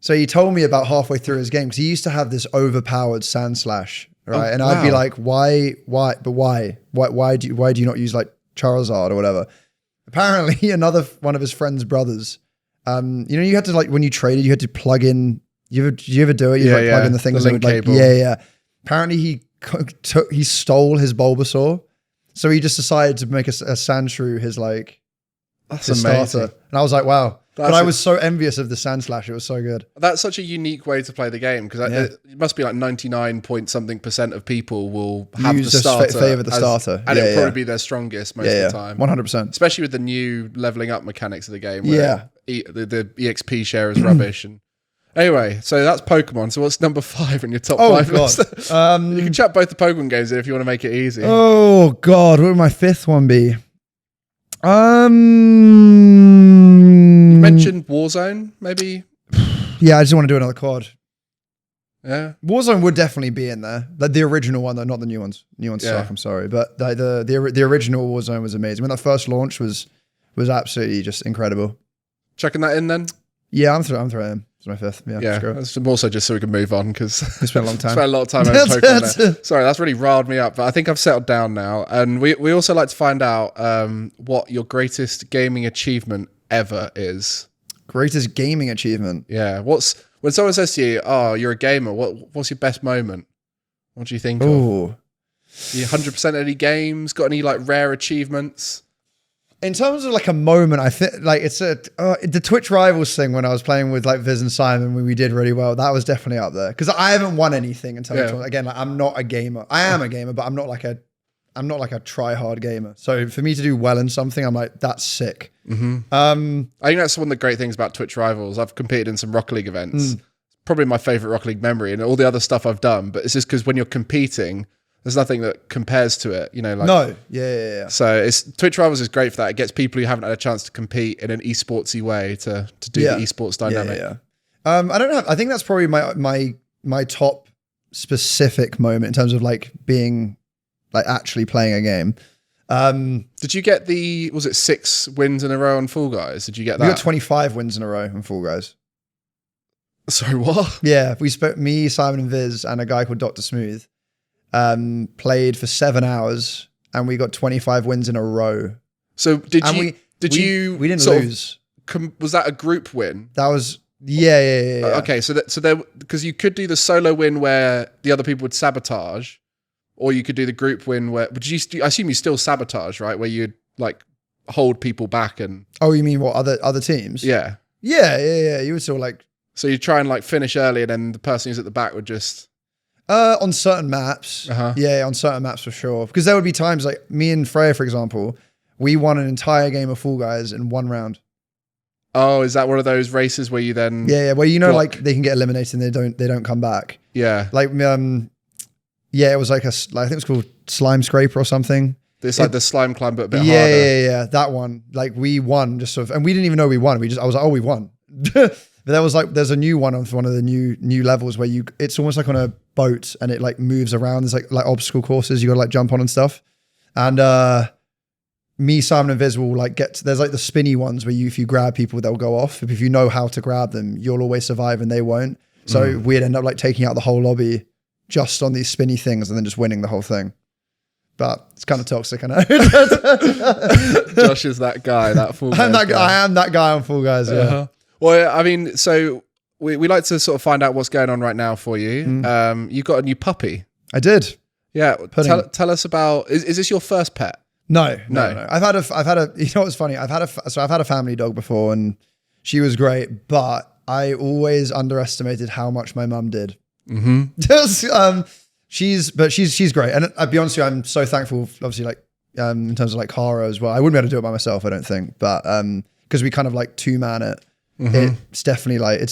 so he told me about halfway through his game because he used to have this overpowered Sandslash, right? And I'd be like, why do you not use like Charizard or whatever? Apparently, another one of his friend's brothers, you had to like when you traded, you had to plug in. You ever do it? You plug in the things the link cable. Yeah. Apparently, he stole his Bulbasaur, so he just decided to make a Sandshrew his That's starter. amazing. And I was like, wow. But I was so envious of the Sandslash. It was so good. That's such a unique way to play the game because it must be like 99 point something % of people will have the starter. Favor the starter. And it'll probably be their strongest most of the time. 100%. Especially with the new leveling up mechanics of the game. Yeah. The EXP share is rubbish. And anyway, so that's Pokemon. So what's number 5 in your top 5 list? You can chat both the Pokemon games in if you want to make it easy. Oh, God. What would my 5th one be? You mentioned Warzone, maybe? Yeah, I just want to do another quad. Yeah. Warzone would definitely be in there. Like the original one, though, not the new ones. New ones suck, I'm sorry. But the original Warzone was amazing. When that first launched was absolutely just incredible. Chucking that in then? Yeah, I'm throwing him. It's my 5th. Yeah. That's also just so we can move on because we spent a long time. Spent a lot of time over Pokemon there. Sorry, that's really riled me up, but I think I've settled down now. And we also like to find out what your greatest gaming achievement ever is. Greatest gaming achievement? Yeah. When someone says to you, "Oh, you're a gamer," what's your best moment? What do you think of? You 100% any games? Got any like rare achievements? In terms of like a moment, I think like it's the Twitch Rivals thing when I was playing with like Viz and Simon when we did really well. That was definitely up there because I haven't won anything in terms of, again, like I'm not a gamer. I am a gamer, but I'm not like a try hard gamer. So for me to do well in something, I'm like, that's sick. Mm-hmm. I think that's one of the great things about Twitch Rivals. I've competed in some Rocket League events. Probably my favorite Rocket League memory and all the other stuff I've done. But it's just because when you're competing, There's nothing that compares to it, you know. Like, No, yeah. So Twitch Rivals is great for that. It gets people who haven't had a chance to compete in an esportsy way to do the esports dynamic. I think that's probably my top specific moment in terms of like being like actually playing a game. Did you get was it 6 wins in a row on Fall Guys? Did you get that? We got 25 wins in a row on Fall Guys. Sorry, what? Yeah, me, Simon and Viz, and a guy called Dr. Smooth played for 7 hours, and we got 25 wins in a row. So we didn't lose. Was that a group win? That was yeah. Okay, so there, because you could do the solo win where the other people would sabotage, or you could do the group win where. But I assume you still sabotage, right? Where you'd like hold people back and. Oh, you mean what other teams? Yeah. Yeah. You would still like. So you try and like finish early, and then the person who's at the back would just. On certain maps, yeah, on certain maps for sure. Because there would be times like me and Freya, for example, we won an entire game of Fall Guys in 1 round. Oh, is that one of those races where you then? Yeah, where you know, like they can get eliminated and they don't come back. Yeah, like it was like I think it was called Slime Scraper or something. It's like the slime climb, but a bit harder. Yeah, that one. Like we won just sort of, and we didn't even know we won. I was like, oh, we won. But there was like, there's a new one on one of the new levels where it's almost like on a boat and it like moves around. There's like obstacle courses you gotta like jump on and stuff. And me, Simon and Viz will like there's like the spinny ones where if you grab people, they'll go off. If you know how to grab them, you'll always survive and they won't. So we'd end up like taking out the whole lobby just on these spinny things and then just winning the whole thing. But it's kind of toxic, I know. Josh is that guy, that Fall Guys guy. I am that guy on Fall Guys, yeah. Well, I mean, so we like to sort of find out what's going on right now for you. You got a new puppy. I did. Yeah. Tell us about, is this your first pet? No. I've had a, you know what's funny? I've had a family dog before and she was great, but I always underestimated how much my mum did. She's great. And I'll be honest with you, I'm so thankful, obviously, like, in terms of like Cara as well. I wouldn't be able to do it by myself, I don't think, but, cause we kind of like 2-man it. It's definitely like,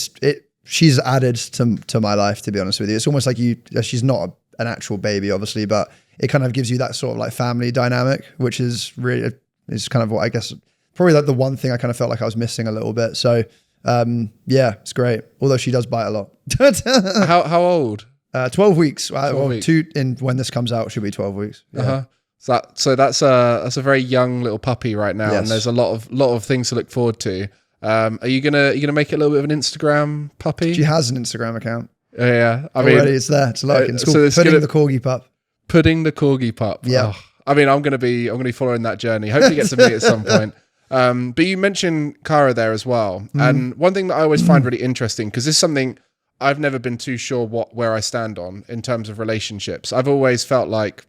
she's added to my life, to be honest with you. It's almost like she's not an actual baby, obviously, but it kind of gives you that sort of like family dynamic, which is really, is kind of what I guess, probably like the one thing I kind of felt like I was missing a little bit. So, yeah, it's great. Although she does bite a lot. How old? 12 weeks. 12 weeks. When this comes out, she'll be 12 weeks. Yeah. So that's a very young little puppy right now. Yes. And there's a lot of things to look forward to. Are you gonna make it a little bit of an Instagram puppy? She has an Instagram account. Yeah, I mean, it's there. It's like it's called Pudding the Corgi Pup. Pudding the Corgi Pup. Yeah. Oh, I mean, I'm gonna be following that journey. Hopefully, get to meet at some point. But you mentioned Cara there as well, and one thing that I always find really interesting, because this is something I've never been too sure where I stand on in terms of relationships. I've always felt like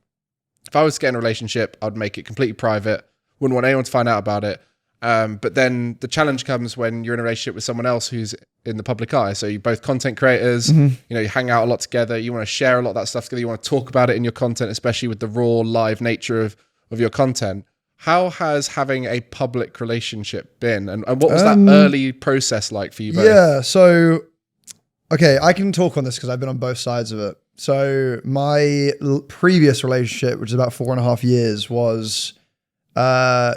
if I was to get in a relationship, I'd make it completely private. Wouldn't want anyone to find out about it. But then the challenge comes when you're in a relationship with someone else who's in the public eye. So you're both content creators, you know, you hang out a lot together, you want to share a lot of that stuff together, you want to talk about it in your content, especially with the raw live nature of your content. How has having a public relationship been? And what was that early process like for you both? Yeah, so, okay, I can talk on this because I've been on both sides of it. So my previous relationship, which is about 4.5 years, was,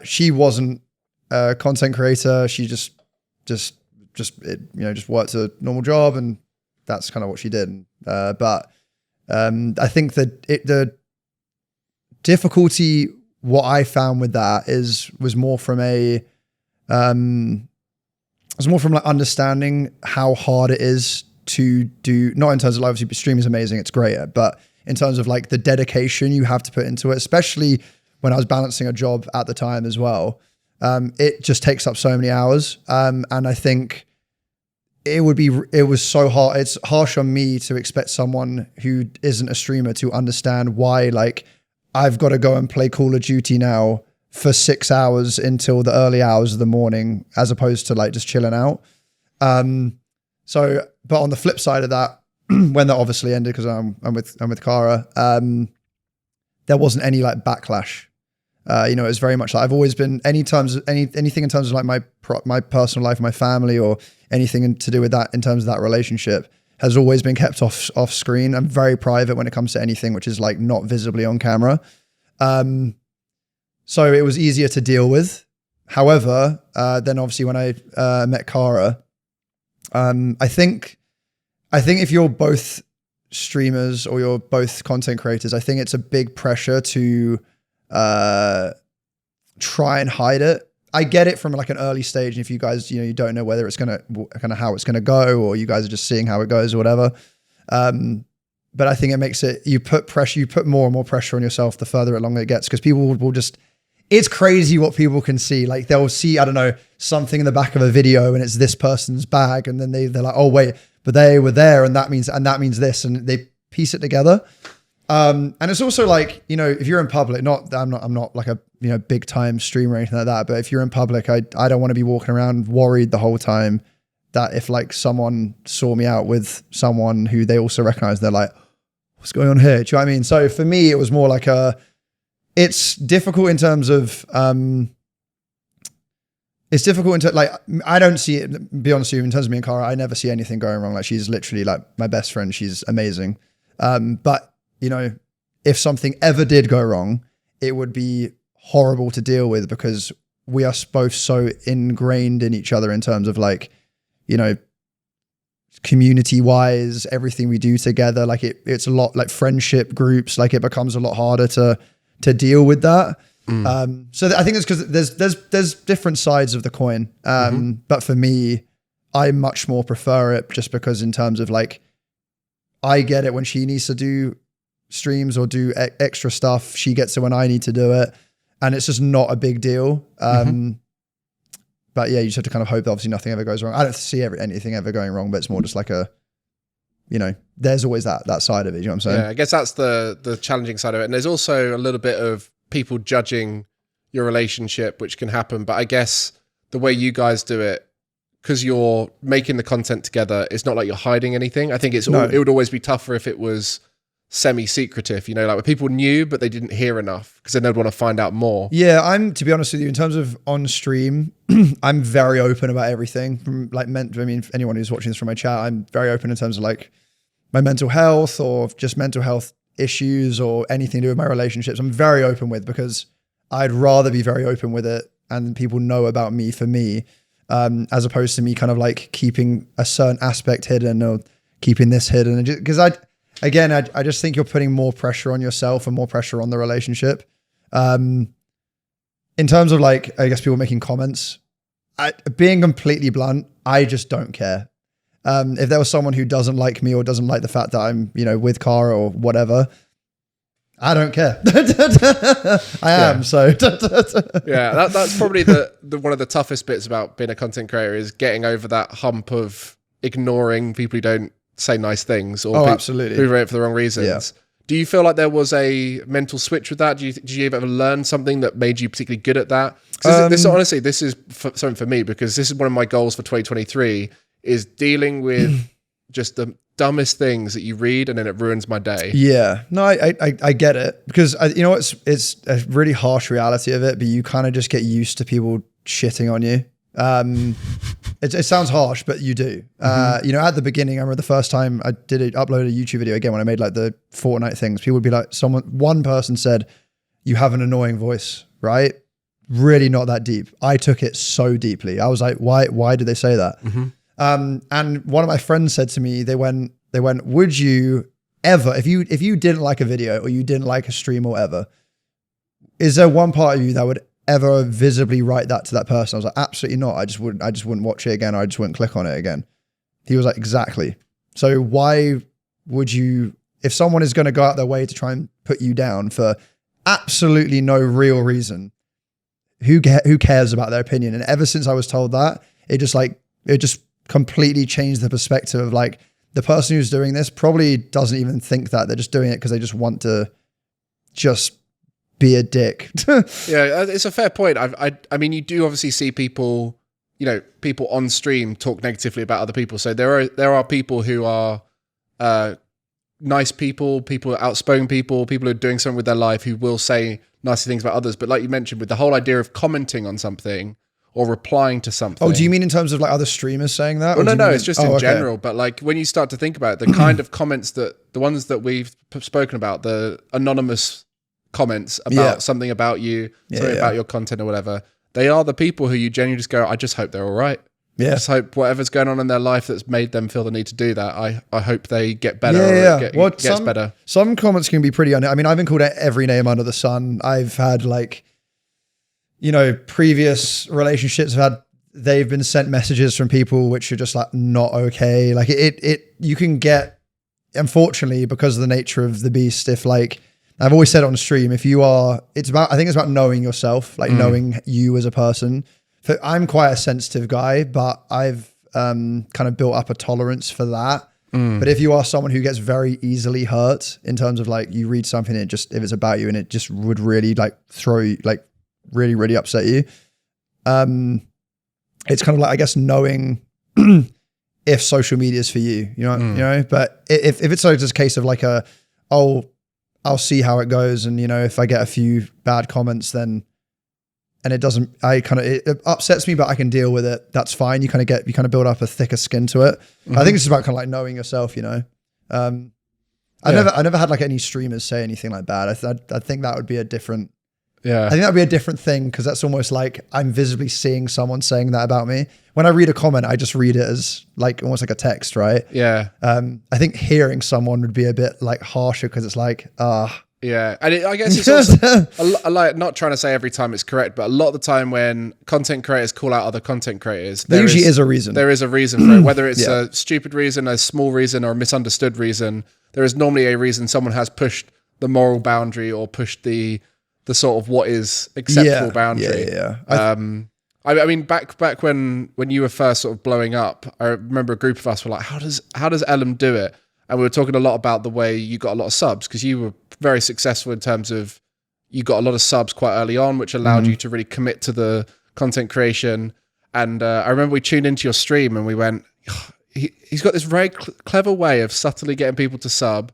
she wasn't a content creator. She just worked a normal job and that's kind of what she did. But I think that the difficulty, what I found with that was more from like understanding how hard it is to do, not in terms of obviously streaming is amazing, it's great, but in terms of like the dedication you have to put into it, especially when I was balancing a job at the time as well. It just takes up so many hours. And I think it was so hard. It's harsh on me to expect someone who isn't a streamer to understand why, like, I've got to go and play Call of Duty now for 6 hours until the early hours of the morning, as opposed to like just chilling out. But on the flip side of that, when that obviously ended, because I'm with Cara, there wasn't any like backlash. It was very much like I've always been anything in terms of like my personal life, my family, or anything to do with that in terms of that relationship has always been kept off screen. I'm very private when it comes to anything which is like not visibly on camera. So it was easier to deal with. However, then obviously when I met Cara, I think if you're both streamers or you're both content creators, I think it's a big pressure to try and hide it. I get it from like an early stage. And if you guys, you don't know whether it's how it's gonna go, or you guys are just seeing how it goes or whatever. But I think it makes it, you put more and more pressure on yourself the further along it gets, because people will just, it's crazy what people can see. Like they'll see, I don't know, something in the back of a video and it's this person's bag. And then they're like, oh wait, but they were there and that means this, and they piece it together. And it's also like, if you're in public, I'm not like a, big time streamer or anything like that. But if you're in public, I don't want to be walking around worried the whole time that if like someone saw me out with someone who they also recognize, they're like, what's going on here? Do you know what I mean? So for me, it was more like it's difficult in terms of, I don't see it, be honest with you, in terms of me and Cara, I never see anything going wrong. Like she's literally like my best friend. She's amazing. But if something ever did go wrong, it would be horrible to deal with, because we are both so ingrained in each other in terms of like, community wise, everything we do together. Like it's a lot like friendship groups, like it becomes a lot harder to deal with that. So I think it's because there's different sides of the coin. But for me, I much more prefer it, just because in terms of like, I get it when she needs to do streams or do extra stuff. She gets it when I need to do it. And it's just not a big deal. But yeah, you just have to kind of hope that obviously nothing ever goes wrong. I don't see anything ever going wrong, but it's more just like there's always that side of it. You know what I'm saying? Yeah, I guess that's the challenging side of it. And there's also a little bit of people judging your relationship, which can happen. But I guess the way you guys do it, because you're making the content together, it's not like you're hiding anything. I think it would always be tougher if it was semi-secretive, like where people knew, but they didn't hear enough, because then they'd want to find out more. Yeah, to be honest with you, in terms of on stream, I'm very open about everything. From like, anyone who's watching this from my chat, I'm very open in terms of like my mental health or just mental health issues or anything to do with my relationships. I'm very open with, because I'd rather be very open with it and people know about me for me, as opposed to me kind of like keeping a certain aspect hidden or keeping this hidden. Because I just think you're putting more pressure on yourself and more pressure on the relationship. In terms of like, I guess people making comments, being completely blunt, I just don't care. If there was someone who doesn't like me or doesn't like the fact that I'm, with Cara or whatever, I don't care. I am. So yeah, that's probably the one of the toughest bits about being a content creator, is getting over that hump of ignoring people who don't say nice things, or absolutely, who write for the wrong reasons. Yeah. Do you feel like there was a mental switch with that? Did you ever learn something that made you particularly good at that? This is something for me, because this is one of my goals for 2023, is dealing with just the dumbest things that you read and then it ruins my day. Yeah, no, I get it, because it's a really harsh reality of it, but you kind of just get used to people shitting on you. It sounds harsh, but you do. At the beginning, I remember the first time I upload a YouTube video again, when I made like the Fortnite things, people would be like, one person said, "You have an annoying voice," right? Really not that deep. I took it so deeply. I was like, why did they say that? And one of my friends said to me, they went, would you ever, if you didn't like a video or you didn't like a stream or whatever, is there one part of you that would ever visibly write that to that person? I was like, absolutely not. I just wouldn't watch it again. Or I just wouldn't click on it again. He was like, exactly. So why would you, if someone is going to go out their way to try and put you down for absolutely no real reason, who cares about their opinion? And ever since I was told that, it just completely changed the perspective of like, the person who's doing this probably doesn't even think that. They're just doing it because they just want to just be a dick. Yeah, it's a fair point. I mean, you do obviously see people, people on stream talk negatively about other people. So there are people who are nice people outspoken people who are doing something with their life who will say nice things about others. But like you mentioned, with the whole idea of commenting on something or replying to something. Oh, do you mean in terms of like other streamers saying that? Well, no, mean, it's just in general. But like when you start to think about it, the kind of comments the ones that we've spoken about, the anonymous comments about something about you, something about your content or whatever, they are the people who you genuinely just go, I just hope they're all right. Yeah. I just hope whatever's going on in their life that's made them feel the need to do that, I hope they get better. Gets better. Some comments can be pretty, I mean, I've been called every name under the sun. I've had like, previous relationships they've been sent messages from people which are just like not okay. Like you can get, unfortunately, because of the nature of the beast, if like, I've always said on stream, I think it's about knowing yourself, like knowing you as a person. So I'm quite a sensitive guy, but I've kind of built up a tolerance for that. But if you are someone who gets very easily hurt in terms of like, you read something and if it's about you and it just would really like throw you, like really, really upset you. It's kind of like, I guess, knowing if social media is for you, you know, but if it's like just a case of like I'll see how it goes. And, if I get a few bad comments, then, and it upsets me, but I can deal with it. That's fine. You kind of build up a thicker skin to it. I think it's just about kind of like knowing yourself, I never had like any streamers say anything like that. I think that would be a different, I think that'd be a different thing, because that's almost like I'm visibly seeing someone saying that about me. When I read a comment, I just read it as like almost like a text, right? Yeah. I think hearing someone would be a bit like harsher, because it's like, yeah, and I guess it's also like, not trying to say every time it's correct, but a lot of the time when content creators call out other content creators, there usually is a reason. There is a reason for it, whether it's a stupid reason, a small reason, or a misunderstood reason. There is normally a reason someone has pushed the moral boundary or pushed the sort of what is acceptable boundary. I mean, back when you were first sort of blowing up, I remember a group of us were like, how does Ellum do it? And we were talking a lot about the way you got a lot of subs, because you were very successful in terms of you got a lot of subs quite early on, which allowed you to really commit to the content creation. And I remember we tuned into your stream and we went, he's got this very clever way of subtly getting people to sub,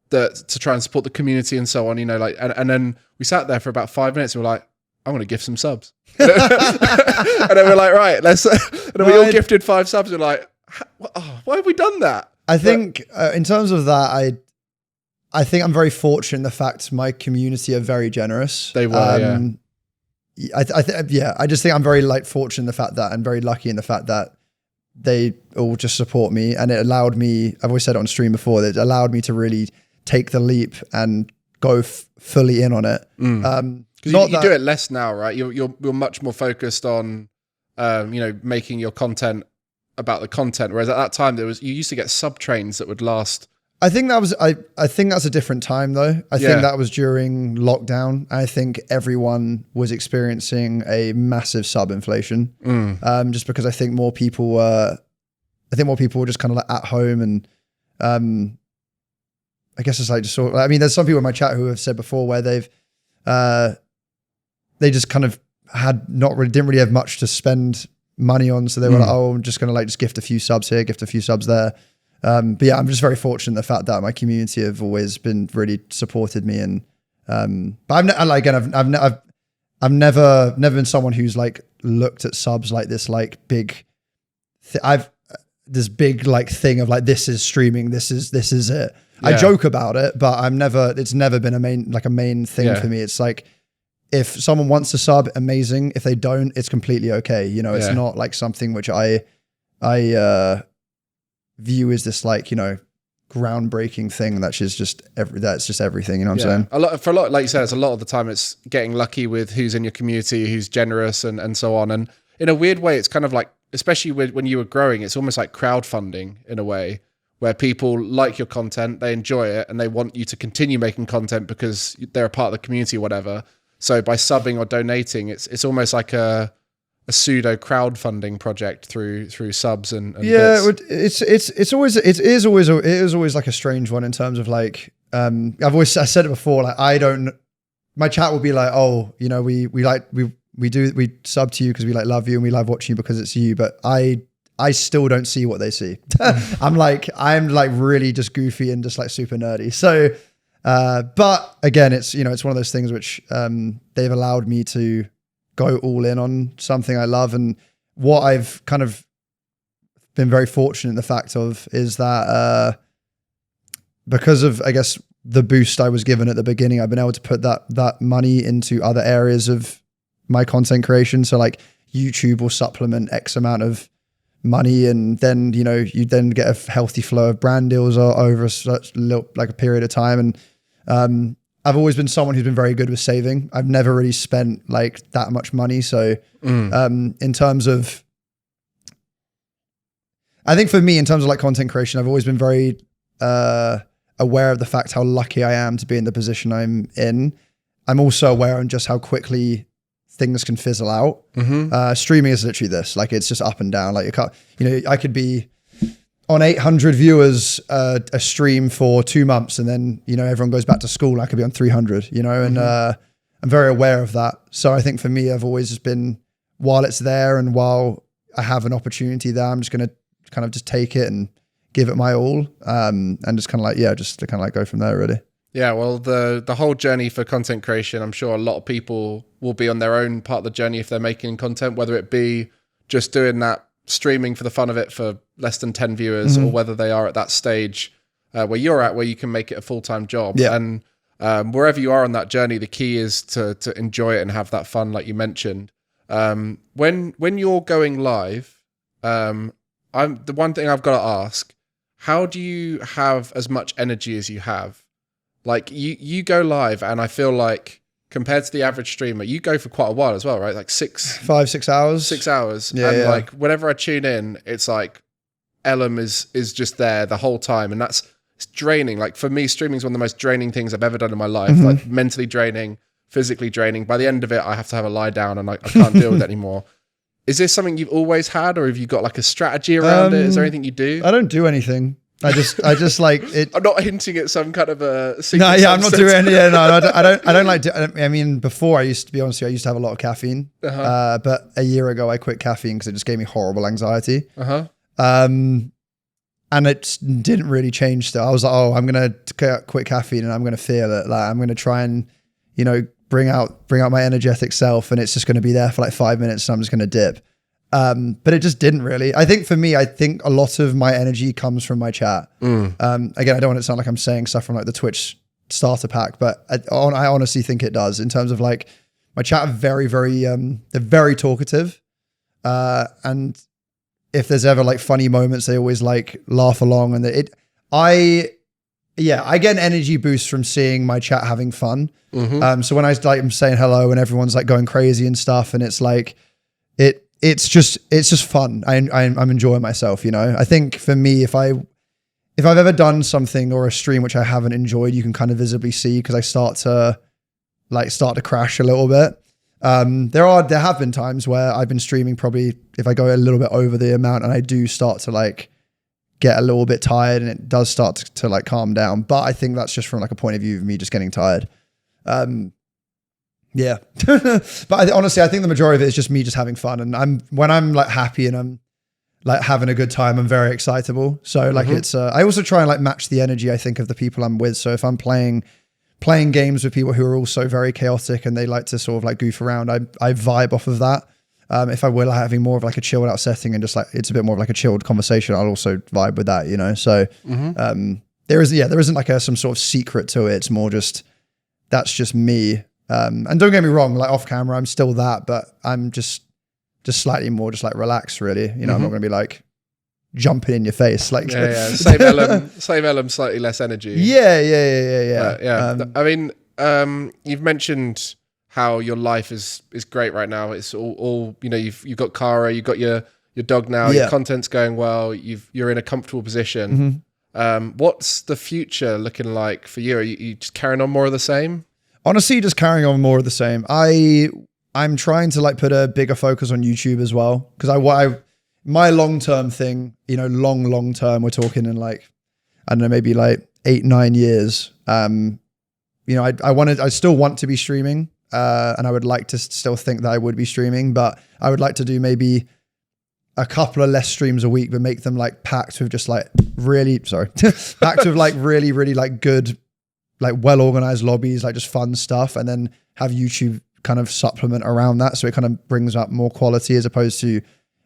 to try and support the community and so on, and then we sat there for about 5 minutes and we're like, I want to gift some subs. And then we're like, right, let's, and then we all gifted 5 subs. We're like, why have we done that? I think in terms of that, I think I'm very fortunate in the fact my community are very generous. They were, I just think I'm very like fortunate in the fact that I'm very lucky in the fact that they all just support me, and it allowed me, I've always said it on stream before, that it allowed me to really take the leap and go fully in on it. Because you do it less now, right? You're much more focused on, making your content about the content. Whereas at that time, you used to get sub trains that would last. I think that's a different time though. I think that was during lockdown. I think everyone was experiencing a massive sub inflation. Just because I think more people were just kind of like at home, and I guess it's like there's some people in my chat who have said before where they just kind of didn't really have much to spend money on. So they were like, I'm just going to like just gift a few subs here, gift a few subs there. But yeah, I'm just very fortunate in the fact that my community have always been really supported me. And, but I've never been someone who's like looked at subs like this, like big, this big like thing of like, this is streaming. This is it. Yeah. I joke about it, but it's never been a main thing for me. It's like, if someone wants to sub, amazing. If they don't, it's completely okay. It's not like something which I view as this like, groundbreaking thing that's just everything. You know what I'm saying? For a lot, like you said, it's a lot of the time it's getting lucky with who's in your community, who's generous and so on. And in a weird way, it's kind of like, especially when you were growing, it's almost like crowdfunding in a way, where people like your content, they enjoy it, and they want you to continue making content because they're a part of the community or whatever. So by subbing or donating, it's almost like a pseudo crowdfunding project through subs and bits. It is always like a strange one in terms of like, I said it before, like my chat will be like, we sub to you because we like love you and we love watching you because it's you, but I still don't see what they see. I'm like really just goofy and just like super nerdy. So, but again, it's one of those things which they've allowed me to go all in on something I love. And what I've kind of been very fortunate in the fact of is that because of, I guess, the boost I was given at the beginning, I've been able to put that money into other areas of my content creation. So like YouTube will supplement X amount of money, and then, you know, you then get a healthy flow of brand deals over such like a period of time. And I've always been someone who's been very good with saving. I've never really spent like that much money. So in terms of, I think for me, in terms of like content creation, I've always been very aware of the fact how lucky I am to be in the position I'm in. I'm also aware on just how quickly things can fizzle out. Streaming is literally this, like it's just up and down. Like you can't, you know, I could be on 800 viewers a stream for 2 months, and then, you know, everyone goes back to school. I could be on 300, you know, and I'm very aware of that. So I think for me, I've always just been, while it's there and while I have an opportunity there, I'm just going to kind of just take it and give it my all, and just kind of like, yeah, just to kind of like go from there, really. Yeah, well, the whole journey for content creation, I'm sure a lot of people will be on their own part of the journey if they're making content, whether it be just doing that streaming for the fun of it for less than 10 viewers, or whether they are at that stage where you're at, where you can make it a full-time job. Yeah. And wherever you are on that journey, the key is to enjoy it and have that fun, like you mentioned. When you're going live, the one thing I've got to ask, how do you have as much energy as you have? Like you go live, and I feel like compared to the average streamer, you go for quite a while as well, right? Like 5, 6 hours. 6 hours. Yeah, and yeah. like whenever I tune in, it's like Ellum is just there the whole time, and it's draining. Like for me, streaming is one of the most draining things I've ever done in my life. Like mentally draining, physically draining. By the end of it, I have to have a lie down, and I can't deal with it anymore. Is this something you've always had, or have you got like a strategy around it? Is there anything you do? I don't do anything. I just like it. I'm not hinting at some kind of a secret. No, yeah, I'm not doing any. Yeah, no, I don't like. I mean, before I used to be honest with you, I used to have a lot of caffeine. But a year ago, I quit caffeine because it just gave me horrible anxiety. And it didn't really change. Still, I was like, oh, I'm gonna quit caffeine, and I'm gonna feel it. Like I'm gonna try and, you know, bring out my energetic self, and it's just gonna be there for like 5 minutes, and I'm just gonna dip. But it just didn't really. I think for me, I think a lot of my energy comes from my chat. Again, I don't want it to sound like I'm saying stuff from like the Twitch starter pack, but I honestly think it does, in terms of like my chat are very, very, they're very talkative. And if there's ever like funny moments, they always like laugh along, and I get an energy boost from seeing my chat having fun. So when I'm saying hello and everyone's like going crazy and stuff, and it's like, it's just fun. I'm enjoying myself, you know. I think for me, if I've ever done something or a stream which I haven't enjoyed, you can kind of visibly see, because I start to crash a little bit. There have been times where I've been streaming, probably if I go a little bit over the amount, and I do start to like get a little bit tired, and it does start to like calm down. But I think that's just from like a point of view of me just getting tired. Yeah. But honestly, I think the majority of it is just me just having fun. And when I'm like happy and I'm like having a good time, I'm very excitable. So like it's, I also try and like match the energy, I think, of the people I'm with. So if I'm playing games with people who are also very chaotic and they like to sort of like goof around, I vibe off of that. If I were like having more of like a chilled out setting and just like, it's a bit more of like a chilled conversation, I'll also vibe with that, you know? So there isn't like some sort of secret to it. It's more just, that's just me. And don't get me wrong, like off camera, I'm still that, but I'm just slightly more just like relaxed, really. You know, I'm not going to be like jumping in your face. Like, same Ellum, slightly less energy. Yeah. I mean, you've mentioned how your life is great right now. It's all you know. You've got Kara, you've got your dog now. Your content's going well. You're in a comfortable position. What's the future looking like for you? Are you just carrying on more of the same? Honestly, just carrying on more of the same. I'm trying to like put a bigger focus on YouTube as well, because my long-term thing, you know, long term, we're talking in like, I don't know, maybe like 8-9 years. You know, I still want to be streaming, and I would like to still think that I would be streaming, but I would like to do maybe a couple of less streams a week, but make them like packed with just like packed with like really, really like good, like well-organized lobbies, like just fun stuff, and then have YouTube kind of supplement around that. So it kind of brings up more quality as opposed to,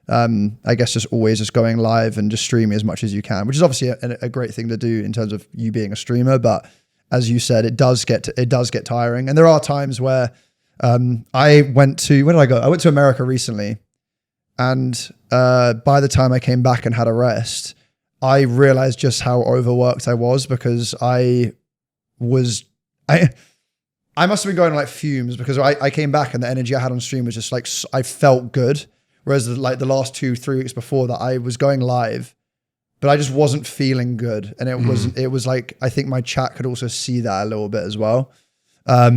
I guess, just always just going live and just streaming as much as you can, which is obviously a great thing to do in terms of you being a streamer. But as you said, it does get tiring. And there are times where where did I go? I went to America recently. And by the time I came back and had a rest, I realized just how overworked I was because I must have been going like fumes because I came back and the energy I had on stream was just like, I felt good. Whereas like the last 2-3 weeks before that, I was going live, but I just wasn't feeling good. And it was like, I think my chat could also see that a little bit as well. Yeah.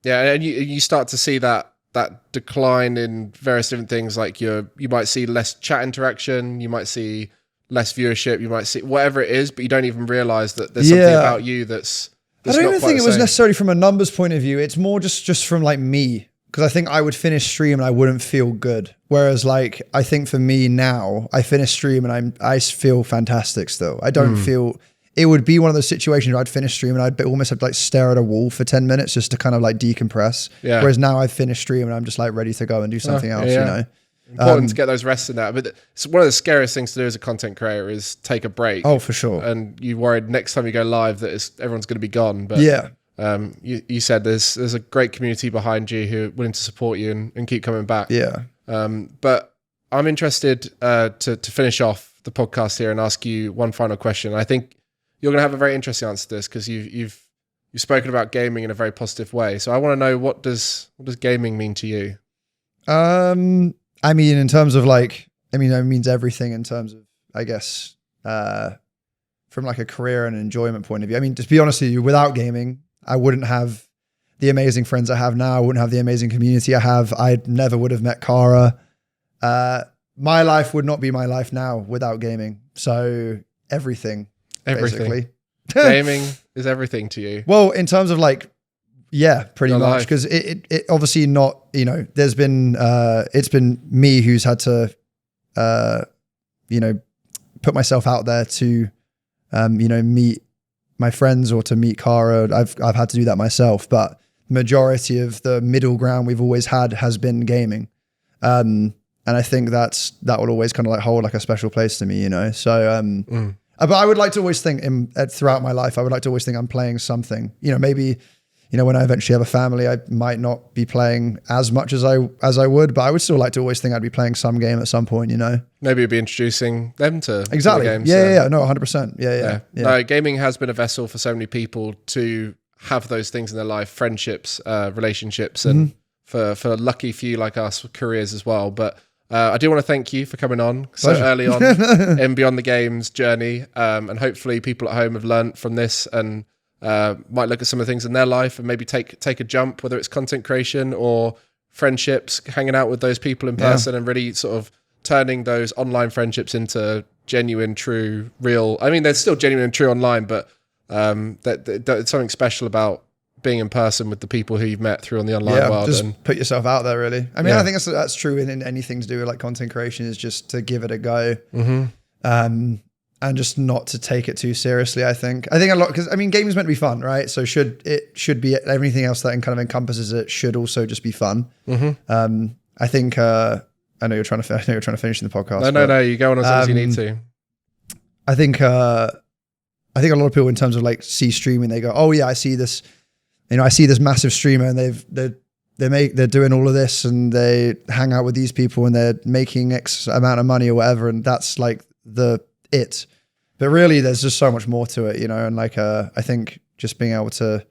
And you start to see that decline in various different things. Like you might see less chat interaction, you might see less viewership, you might see whatever it is, but you don't even realize that there's something about you that's I don't even think it was necessarily from a numbers point of view. It's more just from like me. Because I think I would finish stream and I wouldn't feel good. Whereas like, I think for me now, I finish stream and I feel fantastic still. I don't feel, it would be one of those situations where I'd finish stream and I'd almost have to like stare at a wall for 10 minutes just to kind of like decompress. Yeah. Whereas now I've finished stream and I'm just like ready to go and do something else, you know. Important to get those rests in that. But it's one of the scariest things to do as a content creator is take a break. Oh, for sure. And you worried next time you go live that everyone's going to be gone. But yeah. You said there's a great community behind you who are willing to support you and keep coming back. Yeah. But I'm interested to finish off the podcast here and ask you one final question. I think you're going to have a very interesting answer to this because you've spoken about gaming in a very positive way. So I want to know, what does gaming mean to you? I mean, in terms of like, it means everything in terms of, I guess, from like a career and enjoyment point of view. I mean, to be honest with you, without gaming, I wouldn't have the amazing friends I have now. I wouldn't have the amazing community I have. I never would have met Kara. My life would not be my life now without gaming. So everything. Basically. Gaming is everything to you. Well, in terms of like, yeah, pretty much. Because it obviously not, there's been, it's been me who's had to, put myself out there to, meet my friends or to meet Kara. I've had to do that myself, but majority of the middle ground we've always had has been gaming. And I think that will always kind of like hold like a special place to me, So, but I would like to always think throughout my life, I would like to always think I'm playing something, maybe, when I eventually have a family, I might not be playing as much as I would, but I would still like to always think I'd be playing some game at some point, Maybe you'd be introducing them to exactly. The games. Yeah. No, 100%. Yeah. No, gaming has been a vessel for so many people to have those things in their life, friendships, relationships, and for lucky few like us, careers as well. But I do want to thank you for coming on so early on in Beyond the Games journey. And hopefully people at home have learned from this and might look at some of the things in their life and maybe take a jump, whether it's content creation or friendships, hanging out with those people in person and really sort of turning those online friendships into genuine, true, real. I mean, they're still genuine and true online, but that something special about being in person with the people who you've met through on the online world. Just put yourself out there, really. I mean, I think that's true in anything to do with like content creation, is just to give it a go. And just not to take it too seriously, I think a lot, because I mean, gaming's meant to be fun, right? So it should be, everything else that kind of encompasses it should also just be fun. I think, I know you're trying to finish the podcast. No, you go on as long as you need to. I think a lot of people in terms of like see streaming, they go, oh yeah, I see this, I see this massive streamer and they're doing all of this and they hang out with these people and they're making X amount of money or whatever. And that's like but really there's just so much more to it, and like, I think just being able to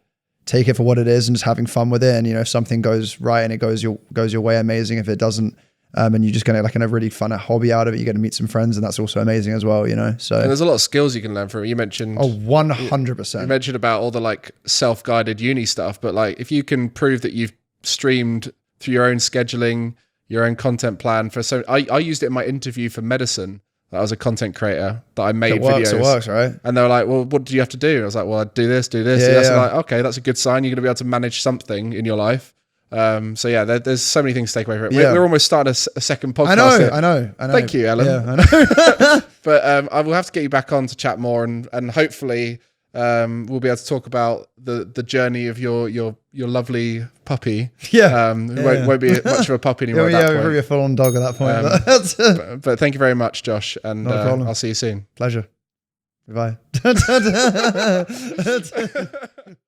take it for what it is and just having fun with it. And, if something goes right and it goes your way, amazing. If it doesn't, and you're just going to like a really fun hobby out of it, you're going to meet some friends and that's also amazing as well, So and there's a lot of skills you can learn from it. You mentioned 100%. You mentioned about all the like self-guided uni stuff, but like if you can prove that you've streamed through your own scheduling, your own content plan I used it in my interview for medicine. I was a content creator that I made videos. It works, right? And they were like, well, what do you have to do? And I was like, well, I do this. Yeah. Like, okay, that's a good sign. You're going to be able to manage something in your life. So yeah, there's so many things to take away from it. We're almost starting a second podcast. I know. Thank you, Ellum. Yeah, I know. But I will have to get you back on to chat more and hopefully we'll be able to talk about the journey of your lovely puppy. Yeah. Won't be much of a puppy anymore at that point. Probably a full-on dog at that point. But thank you very much, Josh, and I'll see you soon. Pleasure. Bye.